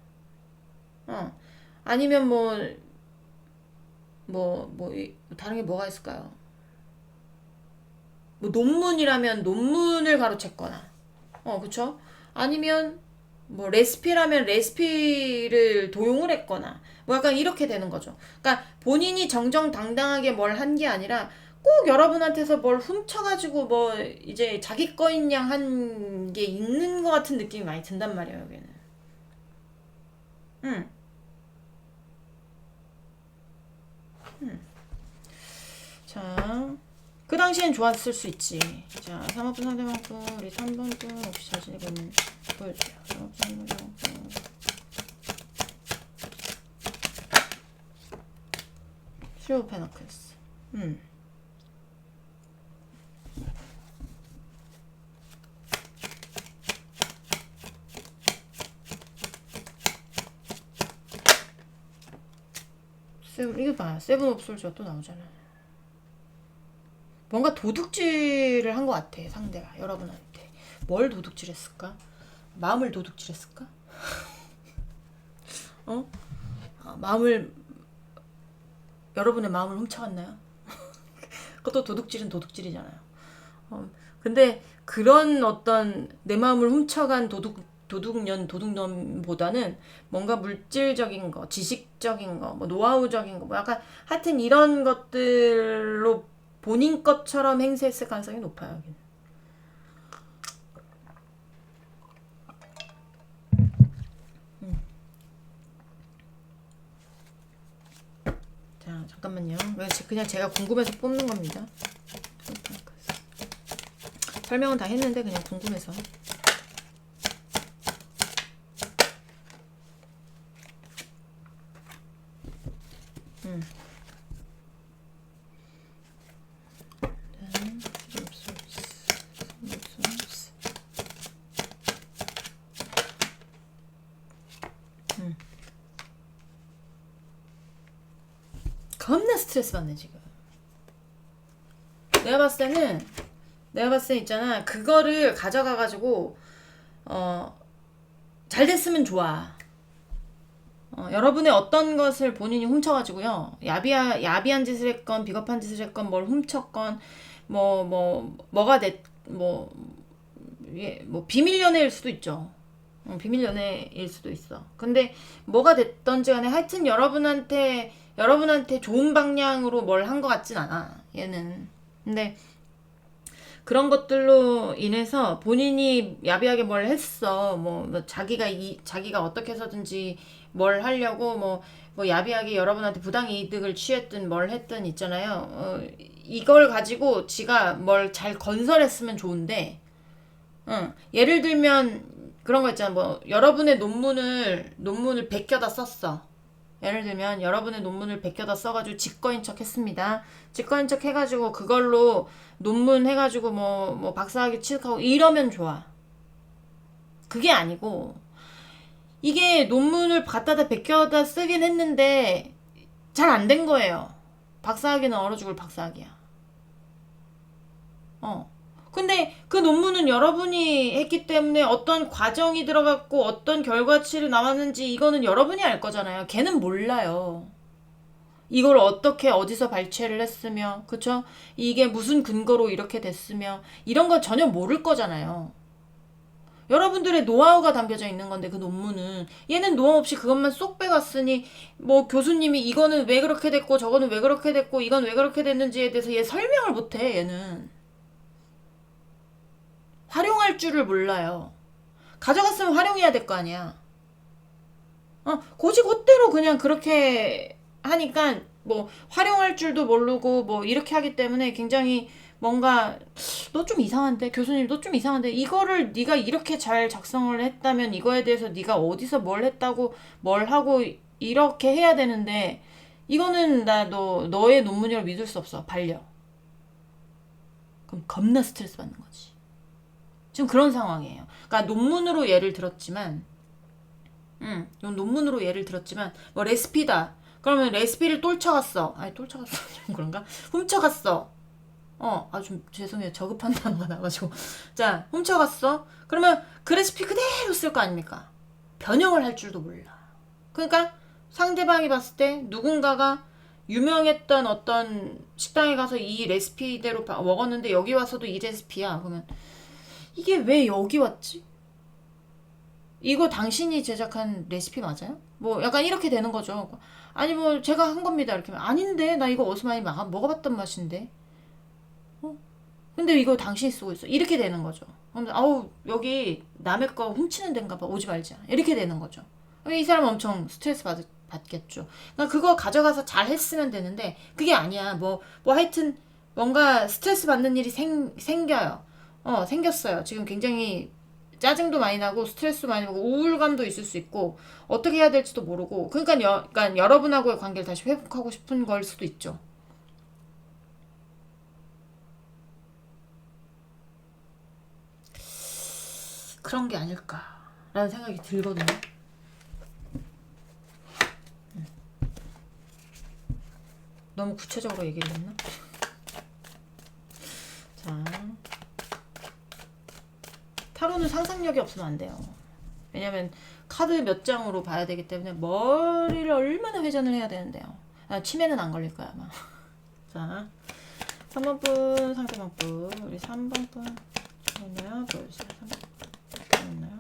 Speaker 1: 아니면 다른 게 뭐가 있을까요? 뭐 논문이라면 논문을 가로챘거나 그쵸? 아니면 뭐 레시피라면 레시피를 도용을 했거나 뭐 약간 이렇게 되는 거죠. 그러니까 본인이 정정당당하게 뭘 한 게 아니라 꼭 여러분한테서 뭘 훔쳐가지고 뭐 이제 자기 거인 양 한 게 있는 것 같은 느낌이 많이 든단 말이에요 여기는. 자, 그 당시엔 좋았을 수 있지. 자, 3번분 상대방분 우리 3번분 혹시 자신의 건 보여주세요. 3번분 상대방분 슈어 페너클스. 이거 봐. 세븐 오브 솔즈가 또 나오잖아. 뭔가 도둑질을 한 것 같아, 상대가 여러분한테. 뭘 도둑질했을까? 마음을 도둑질했을까? 어? 마음을, 여러분의 마음을 훔쳐갔나요? 그것도 도둑질은 도둑질이잖아요. 근데 그런 어떤 내 마음을 훔쳐간 도둑년보다는 뭔가 물질적인 거, 지식적인 거, 뭐 노하우적인 거, 뭐 약간 하여튼 이런 것들로 본인 것처럼 행세했을 가능성이 높아요. 여기는. 자, 잠깐만요. 그냥 제가 궁금해서 뽑는 겁니다. 설명은 다 했는데 그냥 궁금해서. 겁나 스트레스 받네 지금. 내가 봤을 때 있잖아, 그거를 가져가가지고 잘 됐으면 좋아. 여러분의 어떤 것을 본인이 훔쳐가지고요, 야비한 짓을 했건 비겁한 짓을 했건 뭘 훔쳤건 뭐가 뭐 비밀 연애일 수도 있죠. 비밀 연애일 수도 있어. 근데 뭐가 됐던지 간에 하여튼 여러분한테 좋은 방향으로 뭘 한 것 같진 않아, 얘는. 근데 그런 것들로 인해서 본인이 야비하게 뭘 했어. 자기가 어떻게 해서든지 뭘 하려고 야비하게 여러분한테 부당이득을 취했든 뭘 했든 있잖아요. 이걸 가지고 지가 뭘 잘 건설했으면 좋은데, 예를 들면 그런 거 있잖아. 여러분의 논문을 베껴다 썼어. 예를 들면 여러분의 논문을 베껴다 써가지고 직거인 척 했습니다. 직거인 척 해가지고 그걸로 논문 해가지고 박사학위 취득하고 이러면 좋아. 그게 아니고, 이게 논문을 갖다다 베껴다 쓰긴 했는데 잘 안 된 거예요. 박사학위는 얼어 죽을 박사학위야. 근데 그 논문은 여러분이 했기 때문에 어떤 과정이 들어갔고 어떤 결과치를 나왔는지 이거는 여러분이 알 거잖아요. 걔는 몰라요. 이걸 어떻게 어디서 발췌를 했으며, 그쵸? 이게 무슨 근거로 이렇게 됐으며, 이런 걸 전혀 모를 거잖아요. 여러분들의 노하우가 담겨져 있는 건데, 그 논문은. 얘는 노하우 없이 그것만 쏙 빼갔으니, 교수님이 이거는 왜 그렇게 됐고, 저거는 왜 그렇게 됐고, 이건 왜 그렇게 됐는지에 대해서 얘 설명을 못해, 얘는. 활용할 줄을 몰라요. 가져갔으면 활용해야 될 거 아니야. 곧대로 그냥 그렇게 하니까 활용할 줄도 모르고 이렇게 하기 때문에 굉장히 뭔가, 너 좀 이상한데, 교수님 너 좀 이상한데, 이거를 네가 이렇게 잘 작성을 했다면 이거에 대해서 네가 어디서 뭘 했다고 뭘 하고 이렇게 해야 되는데, 이거는 너의 논문이라고 믿을 수 없어. 발려. 그럼 겁나 스트레스 받는 거지. 지금 그런 상황이에요. 그러니까 논문으로 예를 들었지만, 논문으로 예를 들었지만, 레시피다. 그러면 레시피를 똘쳐갔어. 아니, 똘쳐갔어. 좀 그런가? 훔쳐갔어. 좀 죄송해요. 저급한 단어가 나가지고. 자, 훔쳐갔어. 그러면 그 레시피 그대로 쓸 거 아닙니까? 변형을 할 줄도 몰라. 그러니까 상대방이 봤을 때 누군가가 유명했던 어떤 식당에 가서 이 레시피대로 먹었는데 여기 와서도 이 레시피야. 그러면 이게 왜 여기 왔지? 이거 당신이 제작한 레시피 맞아요? 약간 이렇게 되는 거죠. 아니 제가 한 겁니다. 이렇게 하면 아닌데 나 이거 어디서 많이 먹어봤던 맛인데. 근데 이거 당신이 쓰고 있어. 이렇게 되는 거죠. 그럼 여기 남의 거 훔치는 데인가 봐. 오지 말자. 이렇게 되는 거죠. 이 사람 엄청 스트레스 받겠죠. 그러니까 그거 가져가서 잘 했으면 되는데 그게 아니야. 하여튼 뭔가 스트레스 받는 일이 생겨요. 생겼어요. 지금 굉장히 짜증도 많이 나고 스트레스도 많이 나고 우울감도 있을 수 있고 어떻게 해야 될지도 모르고, 그러니까 여러분하고의 관계를 다시 회복하고 싶은 걸 수도 있죠. 그런 게 아닐까라는 생각이 들거든요. 너무 구체적으로 얘기를 했나? 자, 타로는 상상력이 없으면 안 돼요. 왜냐면 카드 몇 장으로 봐야 되기 때문에 머리를 얼마나 회전을 해야 되는데요. 치매는 안 걸릴 거야 아마. 자, 3번 분 상대방 분, 우리 3번 분 있나요? 보여주세요. 3번 있나요?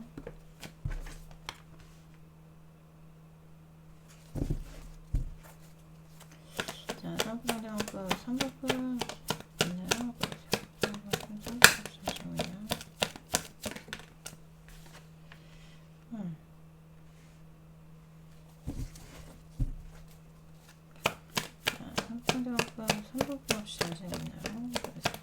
Speaker 1: 자, 3번 상대방 분, 3번 분 있나요? 보여주세요. 3번 분, 3번 분 잠시만요. 상대방 분, 3번 분 혹시 자신 있나요? 보여주세요.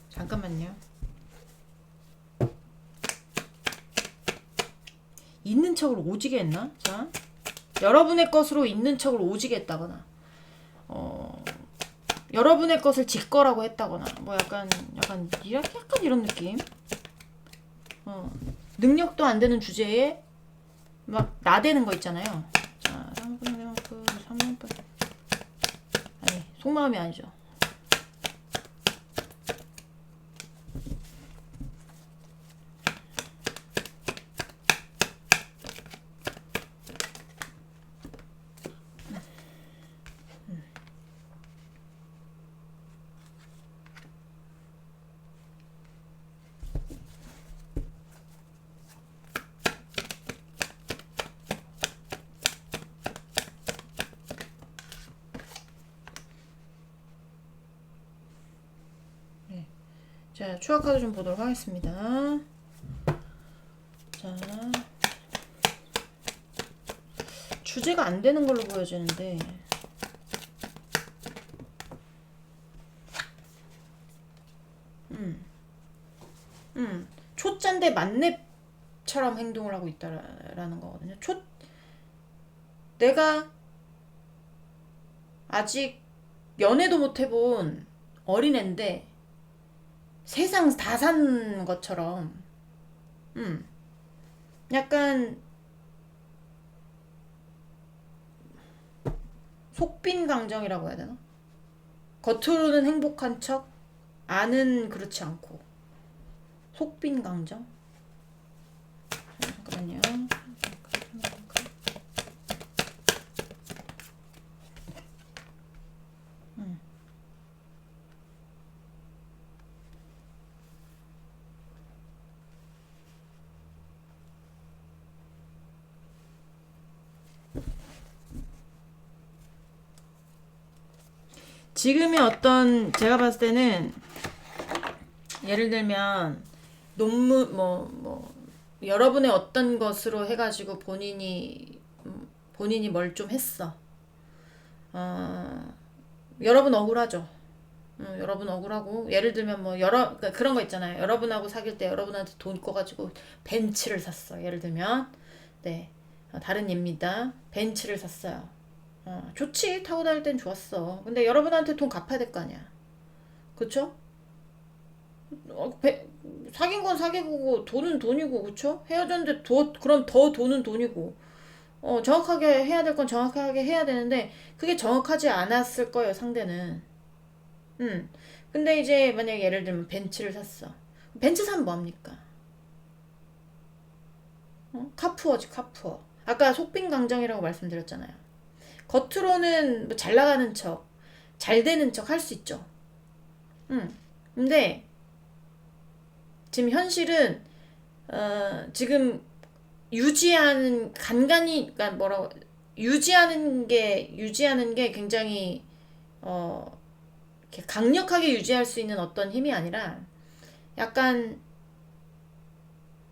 Speaker 1: 잠깐만요. 있는 척을 오지게 했나? 자, 여러분의 것으로 있는 척을 오지게 했다거나, 여러분의 것을 지 거라고 했다거나, 뭐 약간 이런 느낌. 능력도 안 되는 주제에 막 나대는 거 있잖아요. 자, 3번, 3번, 아니 속마음이 아니죠. 자, 추가 카드 좀 보도록 하겠습니다. 자, 주제가 안 되는 걸로 보여지는데, 초짠데 만렙처럼 행동을 하고 있다라는 거거든요. 내가 아직 연애도 못 해본 어린애인데 세상 다 산 것처럼, 약간 속빈강정이라고 해야 되나? 겉으로는 행복한 척, 안은 그렇지 않고. 속빈강정? 잠깐만요. 지금의 어떤, 제가 봤을 때는 예를 들면 논문 여러분의 어떤 것으로 해가지고 본인이 뭘 좀 했어. 여러분 억울하죠. 여러분 억울하고, 예를 들면 그러니까 그런 거 있잖아요. 여러분하고 사귈 때 여러분한테 돈 꺼가지고 벤츠를 샀어. 예를 들면, 네, 다른 예입니다. 벤츠를 샀어요. 좋지, 타고 다닐 땐 좋았어. 근데 여러분한테 돈 갚아야 될 거 아니야. 그쵸? 사귄 건 사귀고 돈은 돈이고, 그쵸? 헤어졌는데 그럼 더 돈은 돈이고, 정확하게 해야 될 건 정확하게 해야 되는데 그게 정확하지 않았을 거예요, 상대는. 근데 이제 만약에 예를 들면 벤츠를 샀어. 벤츠 사면 뭐합니까? 카푸어지, 카푸어. 아까 속빈강정이라고 말씀드렸잖아요. 겉으로는 뭐잘 나가는 척, 잘 되는 척 할 수 있죠. 근데 지금 현실은 지금 유지하는, 간간히, 그러니까 뭐라고, 유지하는 게 굉장히 이렇게 강력하게 유지할 수 있는 어떤 힘이 아니라 약간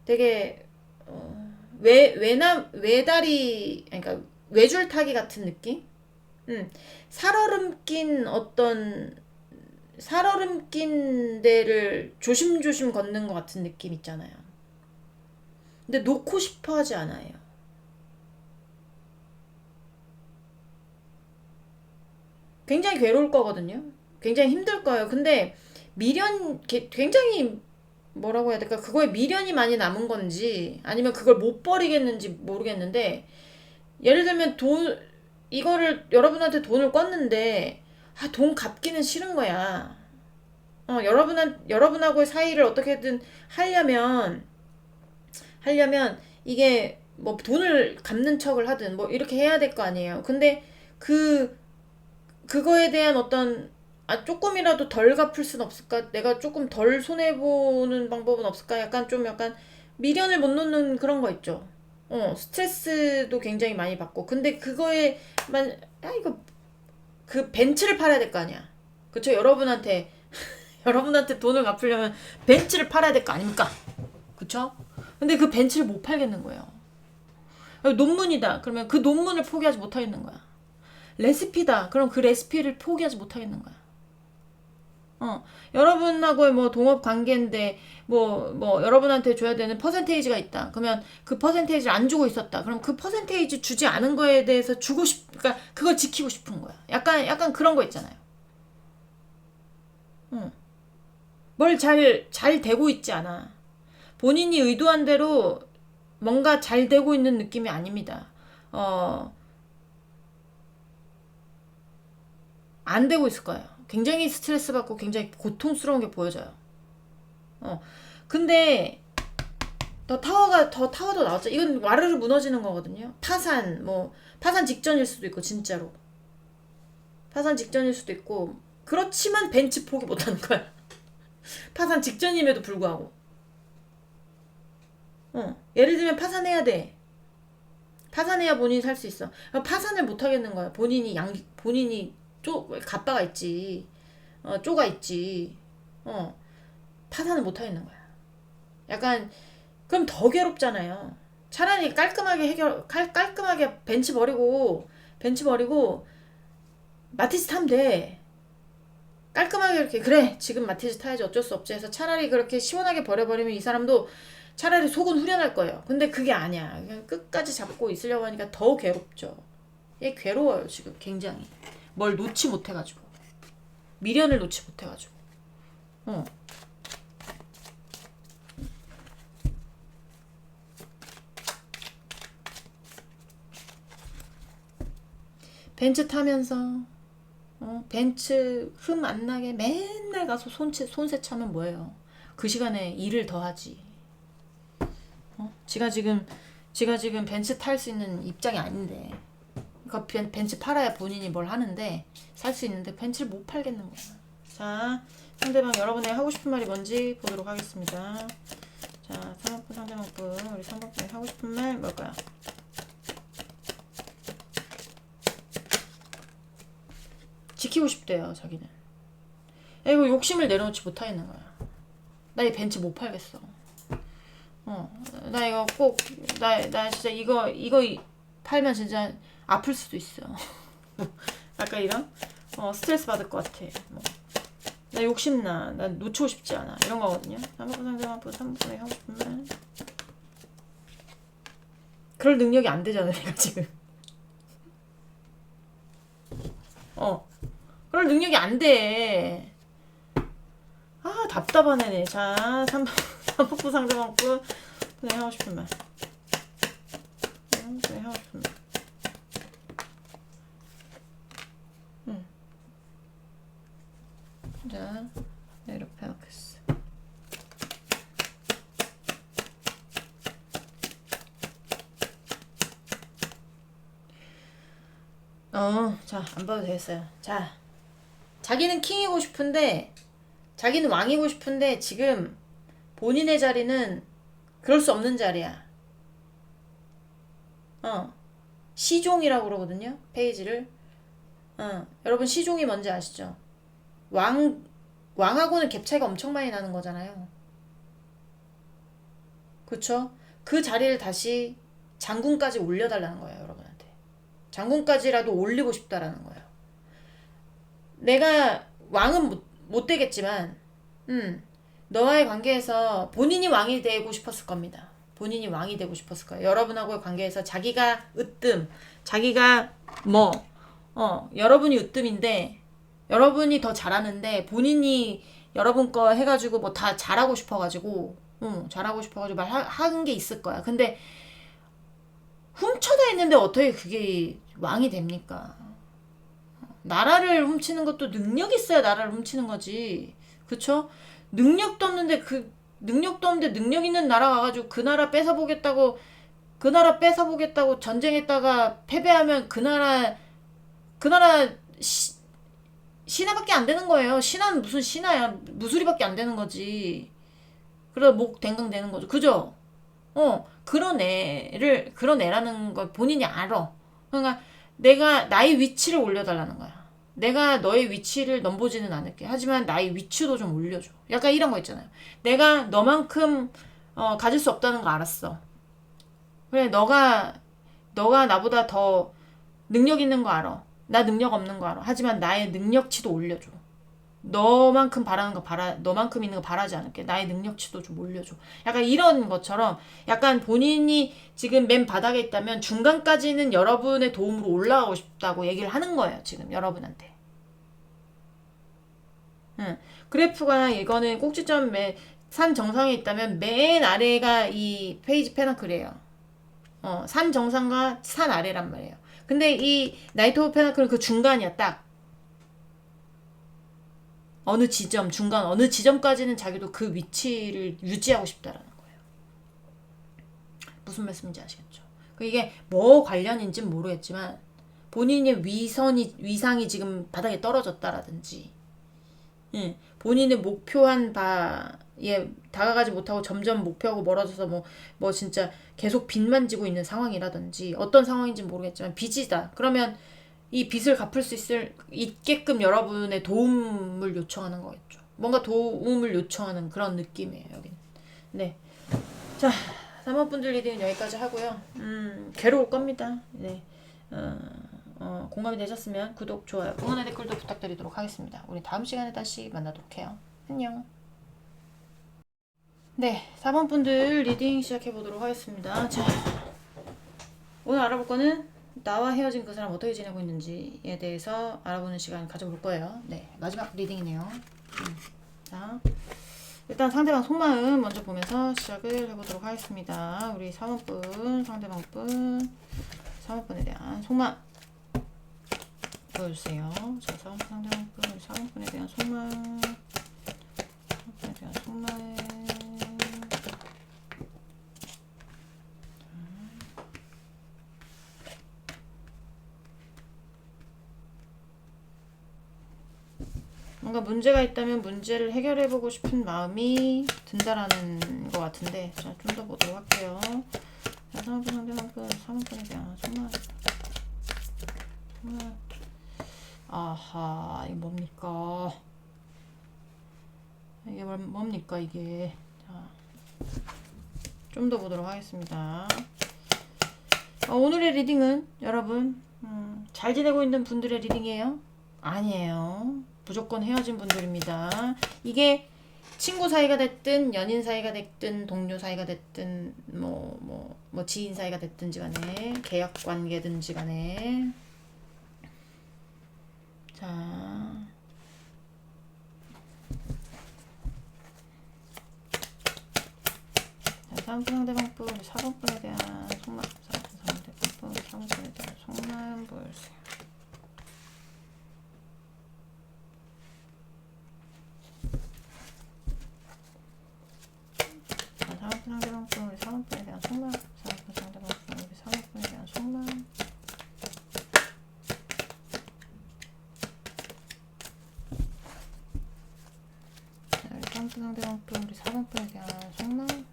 Speaker 1: 되게 외다리, 그러니까 외줄타기 같은 느낌? 살얼음낀 데를 조심조심 걷는 것 같은 느낌 있잖아요. 근데 놓고 싶어 하지 않아요. 굉장히 괴로울 거거든요. 굉장히 힘들 거예요. 근데 굉장히 뭐라고 해야 될까? 그거에 미련이 많이 남은 건지 아니면 그걸 못 버리겠는지 모르겠는데 예를 들면 이거를 여러분한테 돈을 꿨는데 돈 갚기는 싫은 거야. 여러분하고의 사이를 어떻게든 하려면 이게 뭐 돈을 갚는 척을 하든 뭐 이렇게 해야 될 거 아니에요. 근데 그거에 대한 어떤 조금이라도 덜 갚을 순 없을까? 내가 조금 덜 손해보는 방법은 없을까? 약간 미련을 못 놓는 그런 거 있죠. 스트레스도 굉장히 많이 받고. 근데 이거, 그 벤츠를 팔아야 될 거 아니야. 그쵸? 여러분한테 돈을 갚으려면 벤츠를 팔아야 될 거 아닙니까? 그쵸? 근데 그 벤츠를 못 팔겠는 거예요. 논문이다. 그러면 그 논문을 포기하지 못하겠는 거야. 레시피다. 그럼 그 레시피를 포기하지 못하겠는 거야. 여러분하고의 뭐 동업 관계인데 뭐 여러분한테 줘야 되는 퍼센테이지가 있다. 그러면 그 퍼센테이지를 안 주고 있었다. 그럼 그 퍼센테이지 주지 않은 거에 대해서 그러니까 그걸 지키고 싶은 거야. 약간 그런 거 있잖아요. 뭘 잘 되고 있지 않아. 본인이 의도한 대로 뭔가 잘 되고 있는 느낌이 아닙니다. 안 되고 있을 거예요. 굉장히 스트레스 받고 굉장히 고통스러운 게 보여져요. 근데 더 타워도 나왔죠. 이건 와르르 무너지는 거거든요. 파산 직전일 수도 있고, 진짜로. 파산 직전일 수도 있고, 그렇지만 벤치 포기 못 하는 거야. 파산 직전임에도 불구하고. 예를 들면 파산해야 돼. 파산해야 본인이 살 수 있어. 파산을 못 하겠는 거야. 본인이 갑바가 있지. 쪼가 있지. 파산을 못 하겠는 거야. 약간 그럼 더 괴롭잖아요. 차라리 깔끔하게 벤치 버리고 마티즈 타면 돼. 깔끔하게 이렇게 그래 지금 마티즈 타야지 어쩔 수 없지 해서 차라리 그렇게 시원하게 버려버리면 이 사람도 차라리 속은 후련할 거예요. 근데 그게 아니야. 그냥 끝까지 잡고 있으려고 하니까 더 괴롭죠. 얘 괴로워요 지금 굉장히. 뭘 놓지 못해가지고. 미련을 놓지 못해가지고. 벤츠 타면서 벤츠 흠 안 나게 맨날 가서 손세 차면 뭐예요? 그 시간에 일을 더 하지. 지가 지금 벤츠 탈 수 있는 입장이 아닌데. 그 벤츠 팔아야 본인이 뭘 하는데 살 수 있는데 벤츠를 못 팔겠는 거야. 자, 상대방 여러분의 하고 싶은 말이 뭔지 보도록 하겠습니다. 자, 상대방분 우리 상대방분이 하고 싶은 말 뭘까요? 지키고 싶대요, 자기는. 이거 욕심을 내려놓지 못하겠는 거야. 나 이 벤츠 못 팔겠어. 나 이거 나 진짜 이거 팔면 진짜 아플 수도 있어. 약간 이런? 스트레스 받을 것 같아. 나 욕심나. 나 놓치고 싶지 않아. 이런 거거든요. 3번 상대방분 3번에 하고 싶은 말. 그럴 능력이 안 되잖아, 내가 지금. 그럴 능력이 안 돼. 답답하네. 자, 3번 상대방분 네, 하고 싶은 말. 네, 하고 싶은 말. 자, 네로페어크스. 자, 안 봐도 되겠어요. 자, 자기는 킹이고 싶은데, 자기는 왕이고 싶은데, 지금 본인의 자리는 그럴 수 없는 자리야. 시종이라고 그러거든요, 페이지를. 여러분, 시종이 뭔지 아시죠? 왕하고는 갭 차이가 엄청 많이 나는 거잖아요. 그쵸? 그 자리를 다시 장군까지 올려달라는 거예요, 여러분한테. 장군까지라도 올리고 싶다라는 거예요. 내가 왕은 못 되겠지만, 너와의 관계에서 본인이 왕이 되고 싶었을 겁니다. 본인이 왕이 되고 싶었을 거예요. 여러분하고의 관계에서 자기가 자기가 여러분이 으뜸인데, 여러분이 더 잘하는데 본인이 여러분 거 해가지고 뭐 다 잘하고 싶어가지고 잘하고 싶어가지고 말한 게 있을 거야. 근데 훔쳐다 있는데 어떻게 그게 왕이 됩니까? 나라를 훔치는 것도 능력 있어야 나라를 훔치는 거지. 그쵸? 능력도 없는데 능력 있는 나라 가가지고 그 나라 뺏어보겠다고 전쟁했다가 패배하면 그 나라 신하밖에 안 되는 거예요. 신하는 무슨 신하야. 무수리밖에 안 되는 거지. 그래 목 댕강 되는 거죠. 그죠? 그런 애라는 걸 본인이 알아. 그러니까 내가 나의 위치를 올려달라는 거야. 내가 너의 위치를 넘보지는 않을게. 하지만 나의 위치도 좀 올려줘. 약간 이런 거 있잖아요. 내가 너만큼 가질 수 없다는 거 알았어. 그래 너가 나보다 더 능력 있는 거 알아. 나 능력 없는 거 알아. 하지만 나의 능력치도 올려줘. 너만큼 있는 거 바라지 않을게. 나의 능력치도 좀 올려줘. 약간 이런 것처럼 약간 본인이 지금 맨 바닥에 있다면 중간까지는 여러분의 도움으로 올라가고 싶다고 얘기를 하는 거예요. 지금 여러분한테. 응. 그래프가 이거는 꼭지점 산 정상에 있다면 맨 아래가 이 페이지 페너클이에요. 산 정상과 산 아래란 말이에요. 근데 이 나이트 오브 페너클은 그 중간이야, 딱. 중간 어느 지점까지는 자기도 그 위치를 유지하고 싶다라는 거예요. 무슨 말씀인지 아시겠죠? 이게 뭐 관련인지는 모르겠지만 본인의 위상이 지금 바닥에 떨어졌다라든지 본인의 목표한 바에 다가가지 못하고 점점 목표하고 멀어져서 뭐 진짜 계속 빚만 지고 있는 상황이라든지 어떤 상황인지 모르겠지만 빚이다. 그러면 이 빚을 갚을 수 있게끔 여러분의 도움을 요청하는 거겠죠. 뭔가 도움을 요청하는 그런 느낌이에요, 여기는. 네. 자, 3번 분들 리딩은 여기까지 하고요. 괴로울 겁니다. 네. 공감이 되셨으면 구독, 좋아요, 응원의 댓글도 부탁드리도록 하겠습니다. 우리 다음 시간에 다시 만나도록 해요. 안녕. 네, 4번 분들 리딩 시작해 보도록 하겠습니다. 자, 오늘 알아볼 거는 나와 헤어진 그 사람 어떻게 지내고 있는지에 대해서 알아보는 시간 가져볼 거예요. 네, 마지막 리딩이네요. 자, 일단 상대방 속마음 먼저 보면서 시작을 해보도록 하겠습니다. 우리 3번분, 상대방분에 대한 속마음 보여주세요. 자, 상대방분, 3번분에 대한 속마음, 뭔가 문제가 있다면 문제를 해결해보고 싶은 마음이 든다라는 것 같은데, 자, 좀 더 보도록 할게요. 자, 상대방분, 3번분에 대한 속마음. 아하, 이게 뭡니까? 이게 뭡니까, 이게. 자, 좀 더 보도록 하겠습니다. 오늘의 리딩은 여러분, 잘 지내고 있는 분들의 리딩이에요? 아니에요. 무조건 헤어진 분들입니다. 이게 친구 사이가 됐든, 연인 사이가 됐든, 동료 사이가 됐든, 지인 사이가 됐든지 간에, 계약 관계든지 간에. 자. 상대방분, 4번분에 대한 속마음, 상대방분, 3번분에 대한 속마음 보여주세요. 상대방분, 우리 4번분에 대한 속마음, 상대방분, 우리 4번분에 대한 속마음. 상대방분, 우리 4번분에 대한 속마음.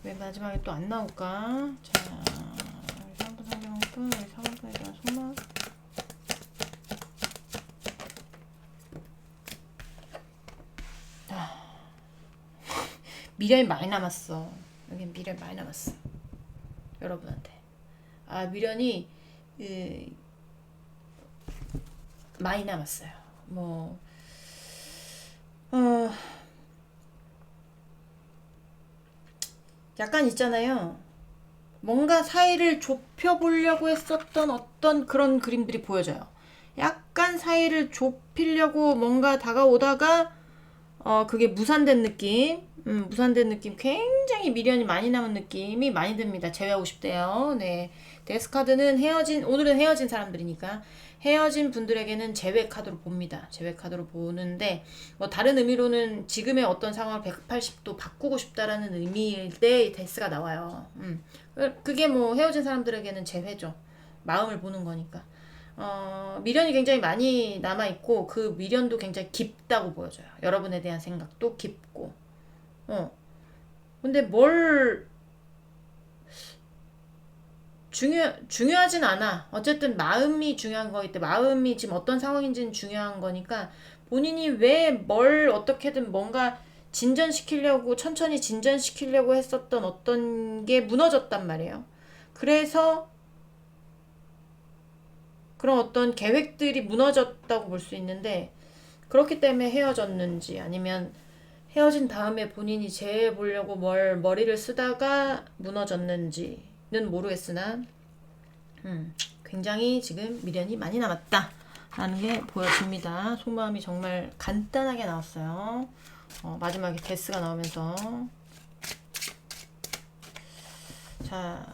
Speaker 1: 왜 마지막에 또 안 나올까? 자, 우리 3번 상대방분, 우리 4번분에 대한 속마음. 미련이 많이 남았어. 여긴 미련 많이 남았어. 여러분한테. 미련이 많이 남았어요. 약간 있잖아요. 뭔가 사이를 좁혀보려고 했었던 어떤 그런 그림들이 보여져요. 약간 사이를 좁히려고 뭔가 다가오다가 그게 무산된 느낌, 무산된 느낌, 굉장히 미련이 많이 남은 느낌이 많이 듭니다. 제외하고 싶대요. 네. 데스카드는 오늘은 헤어진 사람들이니까 헤어진 분들에게는 제외 카드로 봅니다. 제외 카드로 보는데, 뭐 다른 의미로는 지금의 어떤 상황을 180도 바꾸고 싶다라는 의미일 때 데스가 나와요. 그게 뭐 헤어진 사람들에게는 재회죠. 마음을 보는 거니까. 미련이 굉장히 많이 남아있고, 그 미련도 굉장히 깊다고 보여져요. 여러분에 대한 생각도 깊고. 근데 중요하진 않아. 어쨌든 마음이 중요한 거기 때문에, 마음이 지금 어떤 상황인지는 중요한 거니까, 본인이 왜 어떻게든 뭔가 천천히 진전시키려고 했었던 어떤 게 무너졌단 말이에요. 그래서 그런 어떤 계획들이 무너졌다고 볼 수 있는데, 그렇기 때문에 헤어졌는지, 아니면 헤어진 다음에 본인이 재해보려고 머리를 쓰다가 무너졌는지는 모르겠으나, 굉장히 지금 미련이 많이 남았다 라는 게 보여집니다. 속마음이 정말 간단하게 나왔어요. 마지막에 데스가 나오면서. 자,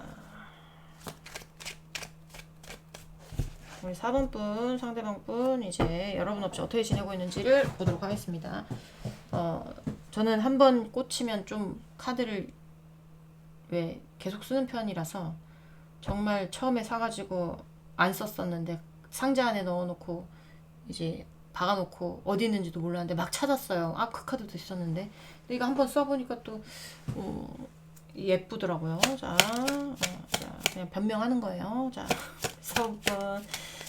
Speaker 1: 우리 4번 분, 상대방 분, 이제 여러분 없이 어떻게 지내고 있는지를 보도록 하겠습니다. 저는 한번 꽂히면 좀 카드를 왜 계속 쓰는 편이라서, 정말 처음에 사가지고 안 썼었는데 상자 안에 넣어놓고 이제 박아놓고 어디 있는지도 몰랐는데 막 찾았어요. 아, 그 카드도 있었는데. 근데 이거 한번 써보니까 또 예쁘더라고요. 자, 그냥 변명하는 거예요. 자, 4번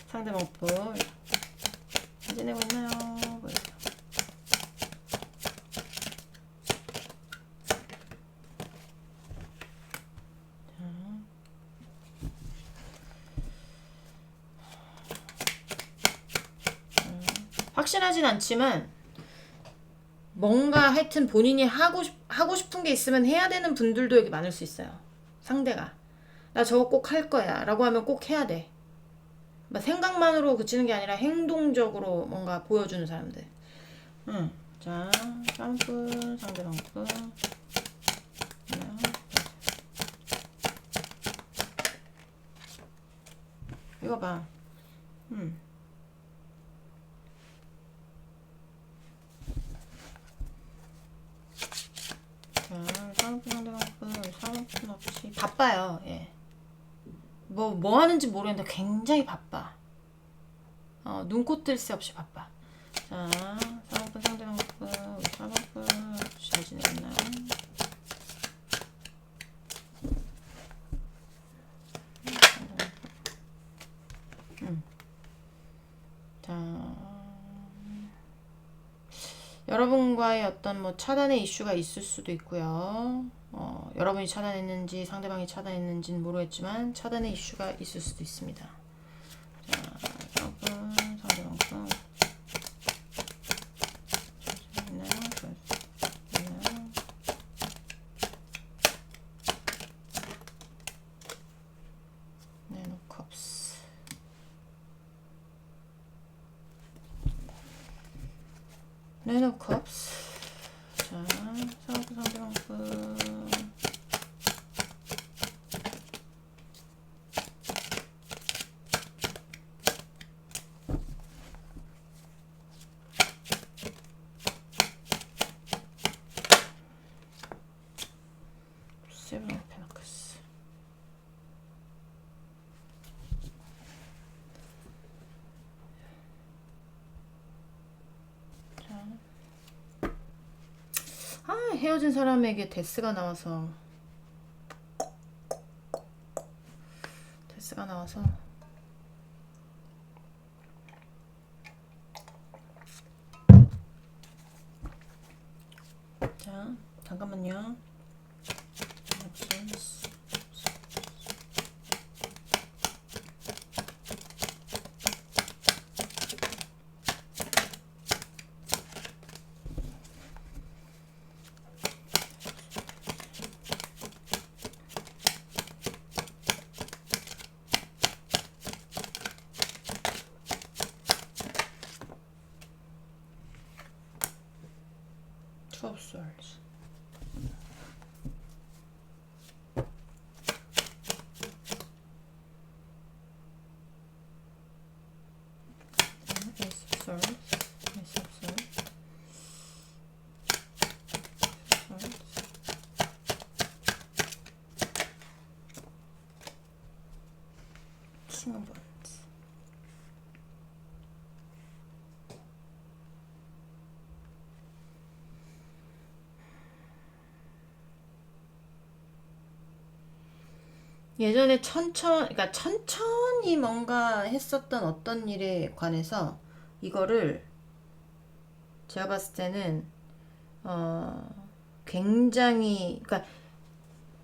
Speaker 1: 상대방 분 지내고 있나요? 확실하진 않지만 뭔가 하여튼 본인이 하고 싶은 게 있으면 해야 되는 분들도 여기 많을 수 있어요. 상대가 나 저거 꼭 할 거야 라고 하면 꼭 해야 돼. 생각만으로 그치는 게 아니라 행동적으로 뭔가 보여주는 사람들. 자, 쌍분 상대방 분. 이거 봐. 상대방 없이 바빠요. 예. 뭐 하는지 모르겠는데 굉장히 바빠. 눈코 뜰 새 없이 바빠. 자, 상대방 잘 지내겠나요? 자, 여러분과의 어떤 뭐 차단의 이슈가 있을 수도 있고요. 여러분이 차단했는지 상대방이 차단했는지는 모르겠지만 차단의 이슈가 있을 수도 있습니다. 자, 여러분 상대방 네노 컵스. 자, 상대방 세븐 오브 페너클스. 헤어진 사람에게 데스가 나와서 자, 잠깐만요. Two of Swords. Ace of Swords. Ace of Swords. King of Wands. 예전에 그러니까 천천히 뭔가 했었던 어떤 일에 관해서 이거를 제가 봤을 때는 굉장히 그러니까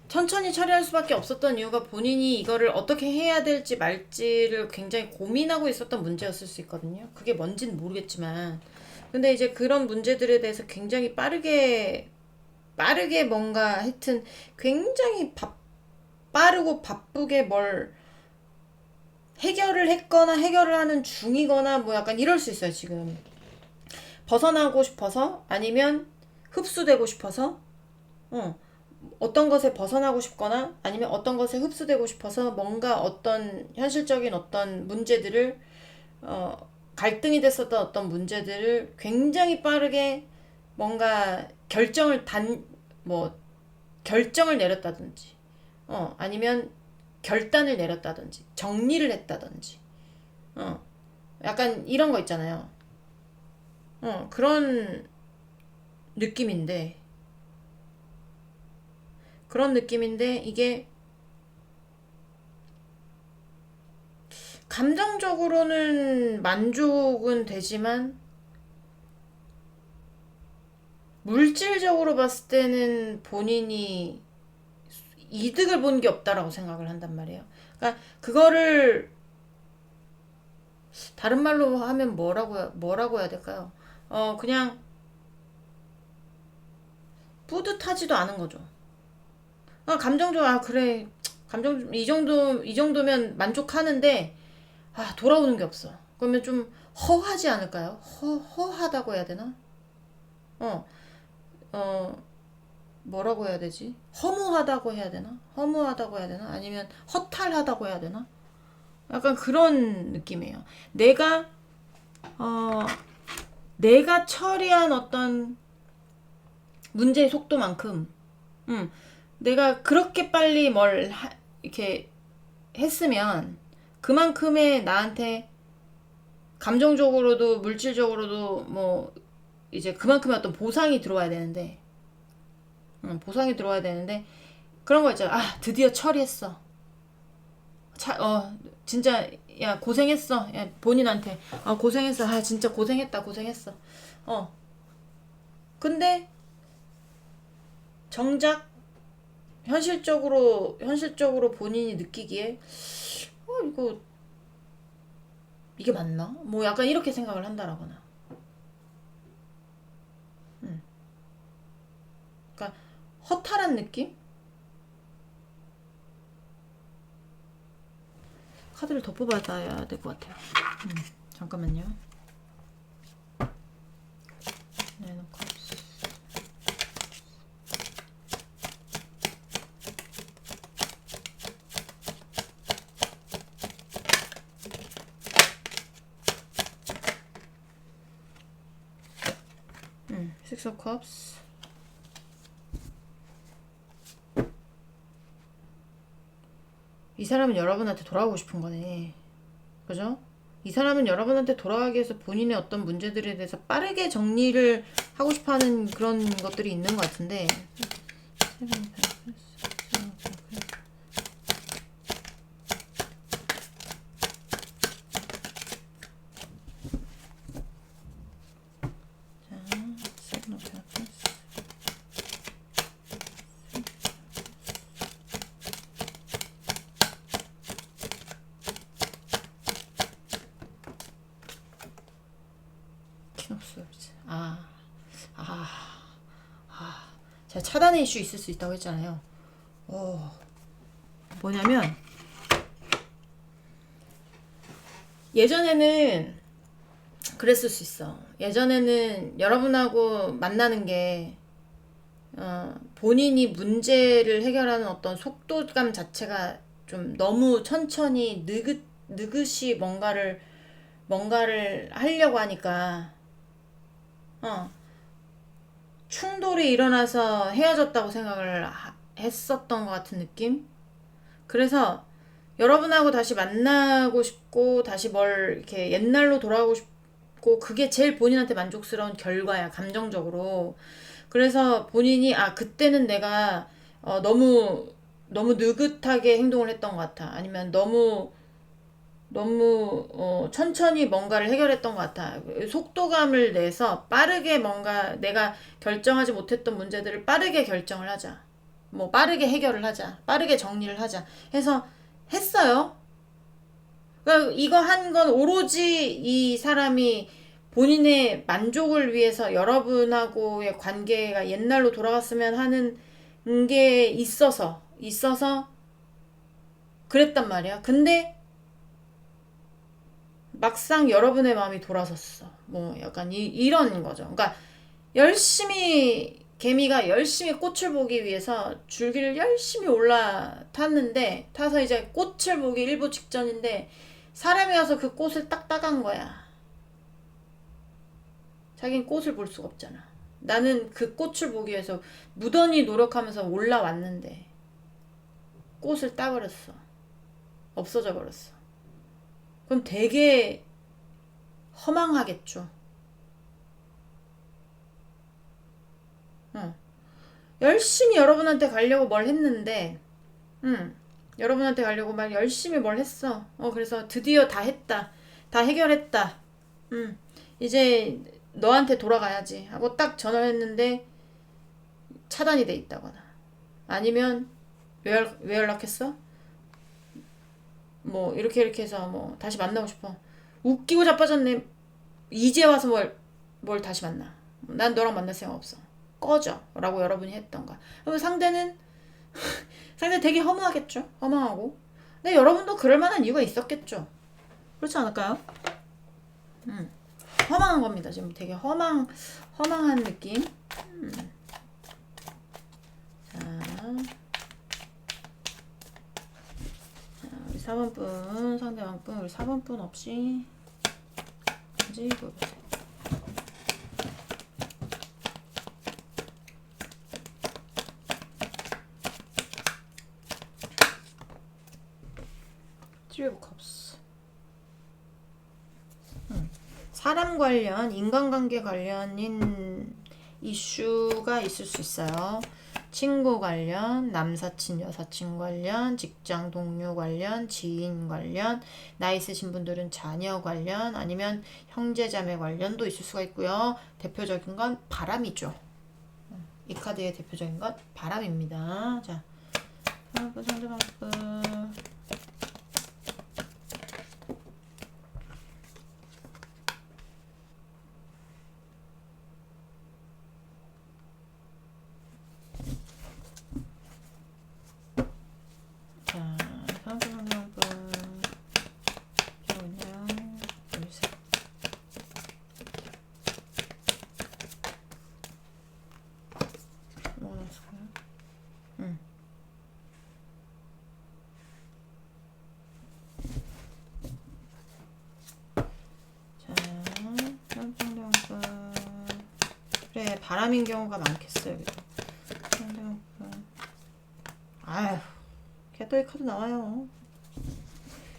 Speaker 1: 천천히 처리할 수밖에 없었던 이유가 본인이 이거를 어떻게 해야 될지 말지를 굉장히 고민하고 있었던 문제였을 수 있거든요. 그게 뭔지는 모르겠지만 근데 이제 그런 문제들에 대해서 굉장히 빠르게 뭔가 하여튼 굉장히 빠르고 바쁘게 뭘 해결을 했거나 해결을 하는 중이거나 뭐 약간 이럴 수 있어요, 지금. 벗어나고 싶어서 아니면 흡수되고 싶어서 어떤 것에 벗어나고 싶거나 아니면 어떤 것에 흡수되고 싶어서 뭔가 어떤 현실적인 어떤 문제들을 갈등이 됐었던 어떤 문제들을 굉장히 빠르게 뭔가 결정을 내렸다든지 아니면 결단을 내렸다든지 정리를 했다든지 약간 이런 거 있잖아요. 그런 느낌인데 이게 감정적으로는 만족은 되지만 물질적으로 봤을 때는 본인이 이득을 본 게 없다라고 생각을 한단 말이에요. 그러니까 그거를 다른 말로 하면 뭐라고 해야 될까요? 그냥 뿌듯하지도 않은 거죠. 감정적으로 그래 이 정도면 만족하는데 돌아오는 게 없어. 그러면 좀 허하지 않을까요? 허하다고 해야 되나? 어, 뭐라고 해야 되지? 허무하다고 해야 되나? 아니면 허탈하다고 해야 되나? 약간 그런 느낌이에요. 내가 처리한 어떤 문제의 속도만큼, 내가 그렇게 빨리 이렇게 했으면 그만큼의 나한테 감정적으로도 물질적으로도 뭐 이제 그만큼의 어떤 보상이 들어와야 되는데, 그런 거 있잖아. 드디어 처리했어. 진짜 야 고생했어. 야 본인한테 고생했어. 진짜 고생했어. 근데 정작 현실적으로 본인이 느끼기에 이게 맞나? 뭐 약간 이렇게 생각을 한다라거나. 그러니까 허탈한 느낌? 카드를 더 뽑아야 될 것 같아요. 잠깐만요. 내놓고. Six of Cups. 이 사람은 여러분한테 돌아오고 싶은 거네. 그죠? 이 사람은 여러분한테 돌아가기 위해서 본인의 어떤 문제들에 대해서 빠르게 정리를 하고 싶어 하는 그런 것들이 있는 것 같은데. 제가 차단의 이슈 있을 수 있다고 했잖아요. 뭐냐면 예전에는 그랬을 수 있어. 예전에는 여러분하고 만나는 게 본인이 문제를 해결하는 어떤 속도감 자체가 좀 너무 천천히 느긋이 뭔가를 하려고 하니까, 어, 충돌이 일어나서 헤어졌다고 생각을 했었던 것 같은 느낌? 그래서 여러분하고 다시 만나고 싶고, 다시 이렇게 옛날로 돌아가고 싶고, 그게 제일 본인한테 만족스러운 결과야, 감정적으로. 그래서 본인이, 그때는 내가, 너무 느긋하게 행동을 했던 것 같아. 아니면 너무 천천히 뭔가를 해결했던 것 같아. 속도감을 내서 빠르게 뭔가 내가 결정하지 못했던 문제들을 빠르게 결정을 하자. 뭐 빠르게 해결을 하자. 빠르게 정리를 하자. 해서 했어요. 그러니까 이거 한 건 오로지 이 사람이 본인의 만족을 위해서 여러분하고의 관계가 옛날로 돌아갔으면 하는 게 있어서 그랬단 말이야. 근데 막상 여러분의 마음이 돌아섰어. 뭐 약간 이런 거죠. 그러니까 개미가 열심히 꽃을 보기 위해서 줄기를 열심히 올라탔는데, 타서 이제 꽃을 보기 일보 직전인데, 사람이 와서 그 꽃을 딱 따간 거야. 자긴 꽃을 볼 수가 없잖아. 나는 그 꽃을 보기 위해서 무던히 노력하면서 올라왔는데, 꽃을 따버렸어. 없어져 버렸어. 그럼 되게 허망하겠죠. 응. 열심히 여러분한테 가려고 뭘 했는데, 응. 여러분한테 가려고 막 열심히 뭘 했어. 그래서 드디어 다 했다. 다 해결했다. 응. 이제 너한테 돌아가야지. 하고 딱 전화를 했는데 차단이 돼 있다거나. 아니면 왜 연락했어? 뭐, 이렇게 해서 뭐, 다시 만나고 싶어. 웃기고 자빠졌네. 이제 와서 뭘 다시 만나. 난 너랑 만날 생각 없어. 꺼져. 라고 여러분이 했던가. 그럼 상대 되게 허무하겠죠? 허망하고. 근데 여러분도 그럴 만한 이유가 있었겠죠? 그렇지 않을까요? 허망한 겁니다. 지금 되게 허망한 느낌. 우리 4번 분, 상대방 분, 우리 4번 분 없이 이제 보세요. Three of Cups. 사람 관련, 인간관계 관련인 이슈가 있을 수 있어요. 친구 관련, 남사친, 여사친 관련, 직장 동료 관련, 지인 관련, 나이 있으신 분들은 자녀 관련, 아니면 형제자매 관련도 있을 수가 있고요. 대표적인 건 바람이죠. 이 카드의 대표적인 건 바람입니다. 자, 상대방분. 자, 상대방분. 그냥 둘셋. 뭐 넣었을까요? 자, 상대방분. 그래, 바람인 경우가 많겠어요. 상대방분. 아휴, 개또이 카드 나와요.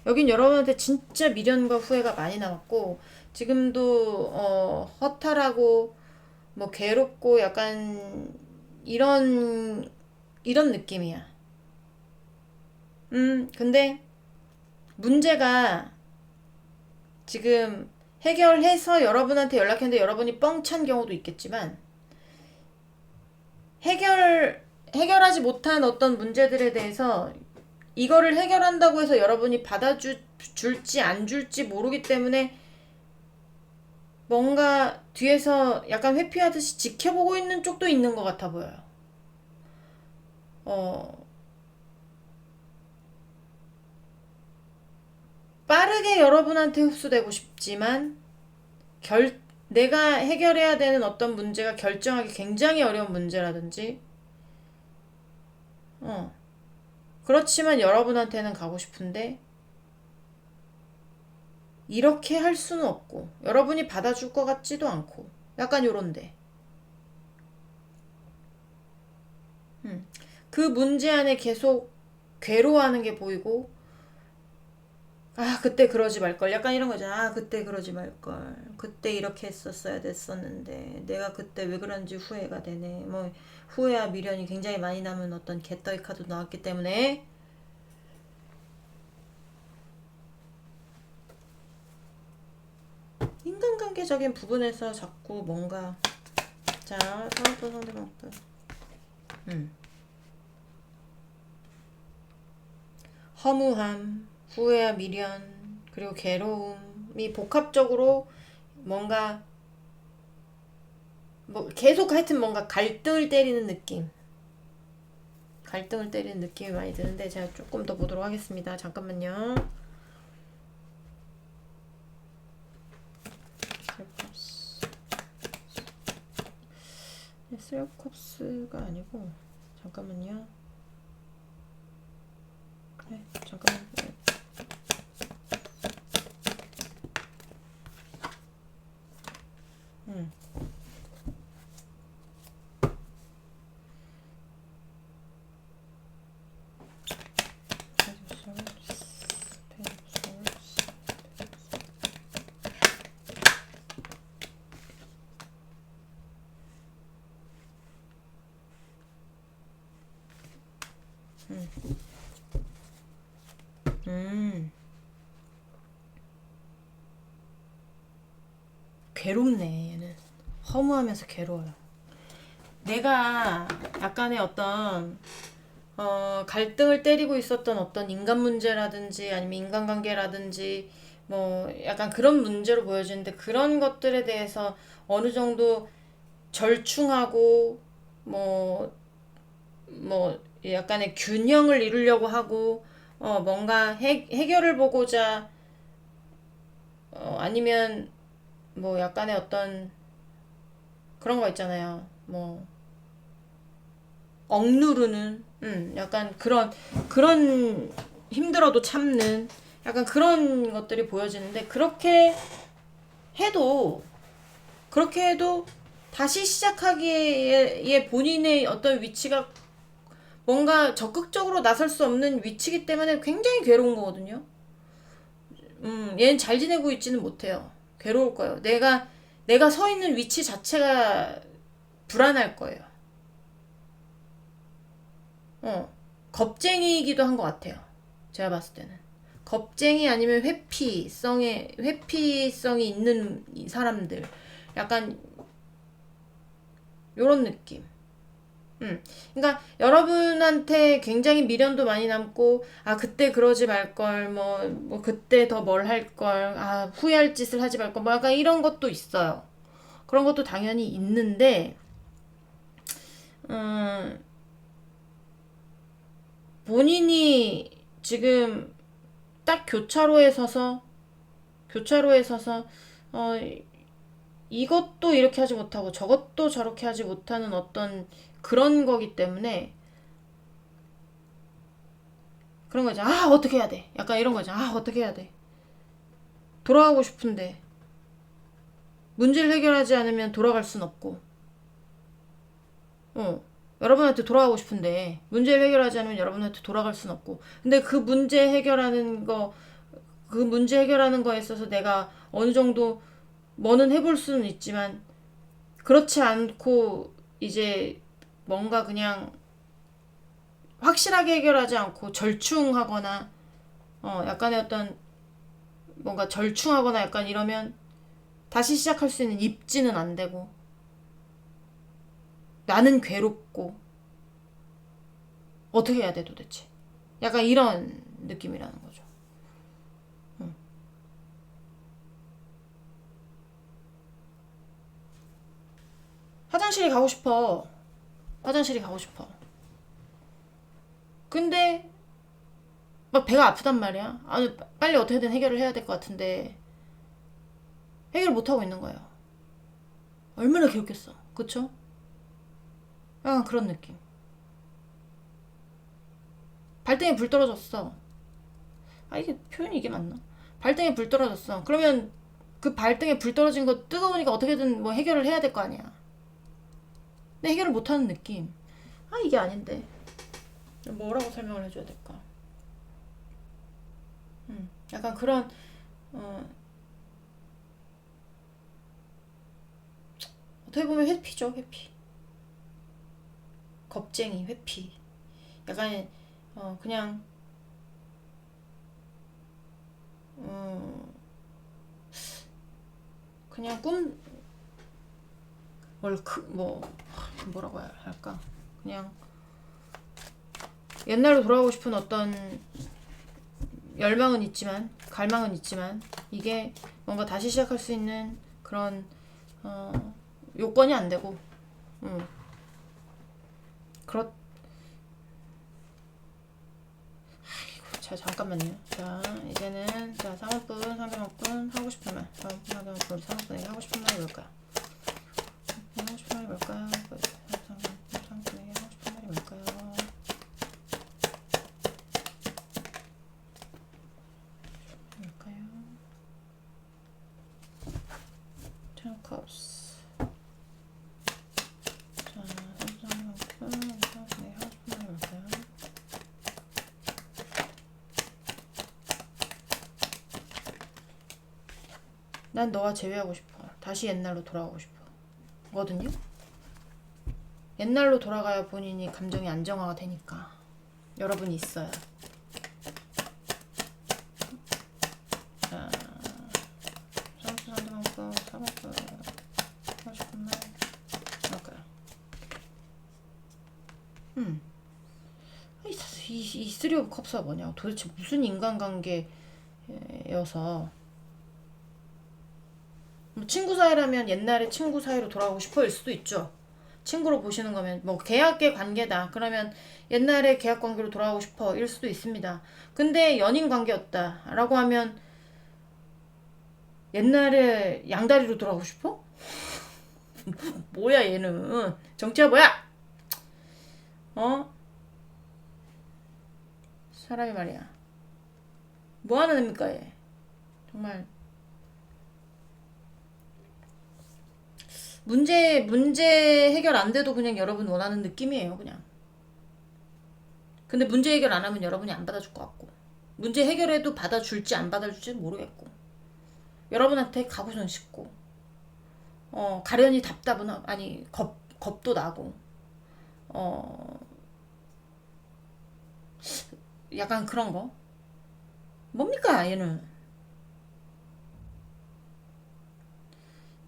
Speaker 1: 여긴 여러분한테 진짜 미련과 후회가 많이 남았고, 지금도 허탈하고 뭐 괴롭고 약간 이런 느낌이야. 근데 문제가 지금 해결해서 여러분한테 연락했는데 여러분이 뻥 찬 경우도 있겠지만, 해결하지 못한 어떤 문제들에 대해서 이거를 해결한다고 해서 여러분이 줄지 안 줄지 모르기 때문에 뭔가 뒤에서 약간 회피하듯이 지켜보고 있는 쪽도 있는 것 같아 보여요. 빠르게 여러분한테 흡수되고 싶지만 내가 해결해야 되는 어떤 문제가 결정하기 굉장히 어려운 문제라든지, 그렇지만 여러분한테는 가고 싶은데, 이렇게 할 수는 없고, 여러분이 받아줄 것 같지도 않고, 약간 요런데. 그 문제 안에 계속 괴로워하는 게 보이고, 아, 그때 그러지 말걸. 약간 이런 거잖아. 아, 그때 그러지 말걸. 그때 이렇게 했었어야 됐었는데, 내가 그때 왜 그런지 후회가 되네. 뭐, 후회와 미련이 굉장히 많이 남은 어떤 개떡이 카드 나왔기 때문에, 인간관계적인 부분에서 자꾸 뭔가, 자, 상황도 상대방도, 허무함, 후회와 미련, 그리고 괴로움이 복합적으로 뭔가 뭐 계속 하여튼 뭔가 갈등을 때리는 느낌. 갈등을 때리는 느낌이 많이 드는데 제가 조금 더 보도록 하겠습니다. 잠깐만요. 셀컵스가 아니고 잠깐만요. 그래 잠깐만. 괴롭네 얘는. 허무하면서 괴로워요. 내가 약간의 어떤 갈등을 때리고 있었던 어떤 인간 문제라든지 아니면 인간관계라든지 뭐 약간 그런 문제로 보여지는데 그런 것들에 대해서 어느 정도 절충하고 뭐 약간의 균형을 이루려고 하고 뭔가 해결을 보고자 아니면 뭐 약간의 어떤 그런 거 있잖아요. 뭐 억누르는 약간 그런 힘들어도 참는 약간 그런 것들이 보여지는데 해도 그렇게 해도 다시 시작하기에 본인의 어떤 위치가 뭔가 적극적으로 나설 수 없는 위치이기 때문에 굉장히 괴로운 거거든요. 얘는 잘 지내고 있지는 못해요. 괴로울 거예요. 내가 서 있는 위치 자체가 불안할 거예요. 겁쟁이이기도 한 것 같아요. 제가 봤을 때는. 겁쟁이 아니면 회피성이 있는 사람들. 약간, 요런 느낌. 그러니까 여러분한테 굉장히 미련도 많이 남고 아 그때 그러지 말걸 뭐 그때 더 뭘 할걸 아 후회할 짓을 하지 말걸 뭐 약간 이런 것도 있어요. 그런 것도 당연히 있는데 음, 본인이 지금 딱 교차로에 서서 어 이것도 이렇게 하지 못하고 저것도 저렇게 하지 못하는 어떤 그런 거기 때문에 그런 거죠. 아 어떻게 해야 돼? 약간 이런 거죠. 아 어떻게 해야 돼? 돌아가고 싶은데 문제를 해결하지 않으면 돌아갈 순 없고 여러분한테 돌아가고 싶은데 문제를 해결하지 않으면 여러분한테 돌아갈 순 없고 근데 그 문제 해결하는 거에 있어서 내가 어느 정도 뭐는 해볼 수는 있지만 그렇지 않고 이제 뭔가 그냥 확실하게 해결하지 않고 절충하거나 약간의 어떤 뭔가 절충하거나 약간 이러면 다시 시작할 수 있는 입지는 안 되고 나는 괴롭고 어떻게 해야 돼 도대체 약간 이런 느낌이라는 거죠. 화장실이 가고 싶어. 화장실이 가고 싶어. 근데 막 배가 아프단 말이야. 빨리 어떻게든 해결을 해야 될 것 같은데 해결을 못 하고 있는 거예요. 얼마나 괴롭겠어. 그쵸? 약간 그런 느낌. 발등에 불 떨어졌어. 아, 이게 표현이 이게 맞나? 발등에 불 떨어졌어. 그러면 그 발등에 불 떨어진 거 뜨거우니까 어떻게든 뭐 해결을 해야 될 거 아니야. 근데 해결을 못하는 느낌. 아, 이게 아닌데. 뭐라고 설명을 해줘야 될까? 약간 그런, 어, 어떻게 보면 회피죠, 회피. 겁쟁이, 회피. 약간, 그냥, 어, 그냥 뭐라고 해야 할까? 그냥, 옛날로 돌아가고 싶은 어떤 열망은 있지만, 갈망은 있지만, 이게 뭔가 다시 시작할 수 있는 그런, 요건이 안 되고, 그렇, 자, 잠깐만요. 자, 이제는, 자, 상업분, 상대방분, 하고 싶은 말. 상업분, 상대방분, 상업분에게 하고 싶은 말이 뭘까요? 하고 싶은 말이 뭘까요? 상업분에게 하고 싶은 말이 뭘까요? 뭘까요? Ten of Cups. 자, 상대방분, 상업분에게 하고 싶은 말이 뭘까요? 난 너와 재회하고 싶어. 다시 옛날로 돌아가고 싶어. 거든요. 옛날로 돌아가야 본인이 감정이 안정화가 되니까. 여러분이 있어야. 자, 상수 상대방과 사먹고 하고 싶은 말 할까요? 이 쓰리 오브 컵스가 뭐냐? 도대체 무슨 인간관계여서 뭐 친구 사이라면 옛날에 친구 사이로 돌아가고 싶어일 수도 있죠. 친구로 보시는 거면 뭐 계약의 관계다. 그러면 옛날에 계약 관계로 돌아가고 싶어일 수도 있습니다. 근데 연인 관계였다라고 하면 옛날에 양다리로 돌아가고 싶어? 뭐야 얘는 정치야 뭐야? 사람이 말이야. 뭐 하는 애입니까 얘? 정말 문제 해결 안 돼도 그냥 여러분 원하는 느낌이에요, 그냥. 근데 문제 해결 안 하면 여러분이 안 받아줄 것 같고. 문제 해결해도 받아줄지 안 받아줄지 모르겠고. 여러분한테 가고는 싶고. 가련이 답답은, 아니, 겁도 나고. 어, 약간 그런 거. 뭡니까, 얘는?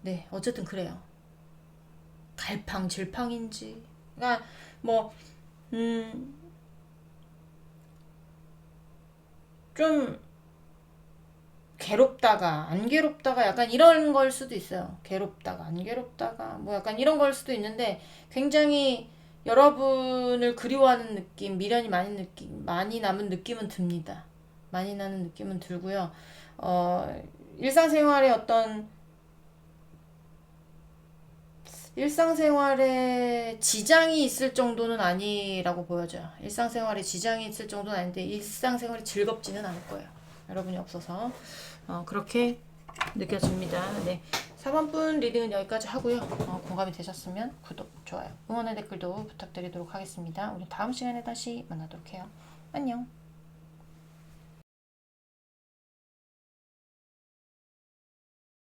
Speaker 1: 네, 어쨌든 그래요. 갈팡질팡인지. 그러니까, 뭐, 음, 좀 괴롭다가 안 괴롭다가 약간 이런 걸 수도 있어요. 괴롭다가 안 괴롭다가 뭐 약간 이런 걸 수도 있는데 굉장히 여러분을 그리워하는 느낌, 미련이 많이 남은 느낌은 듭니다. 많이 나는 느낌은 들고요. 일상생활에 어떤 일상생활에 지장이 있을 정도는 아니라고 보여져요. 일상생활에 지장이 있을 정도는 아닌데 일상생활이 즐겁지는 않을 거예요. 여러분이 없어서 그렇게 느껴집니다. 네, 4번분 리딩은 여기까지 하고요. 공감이 되셨으면 구독, 좋아요, 응원의 댓글도 부탁드리도록 하겠습니다. 우리 다음 시간에 다시 만나도록 해요. 안녕.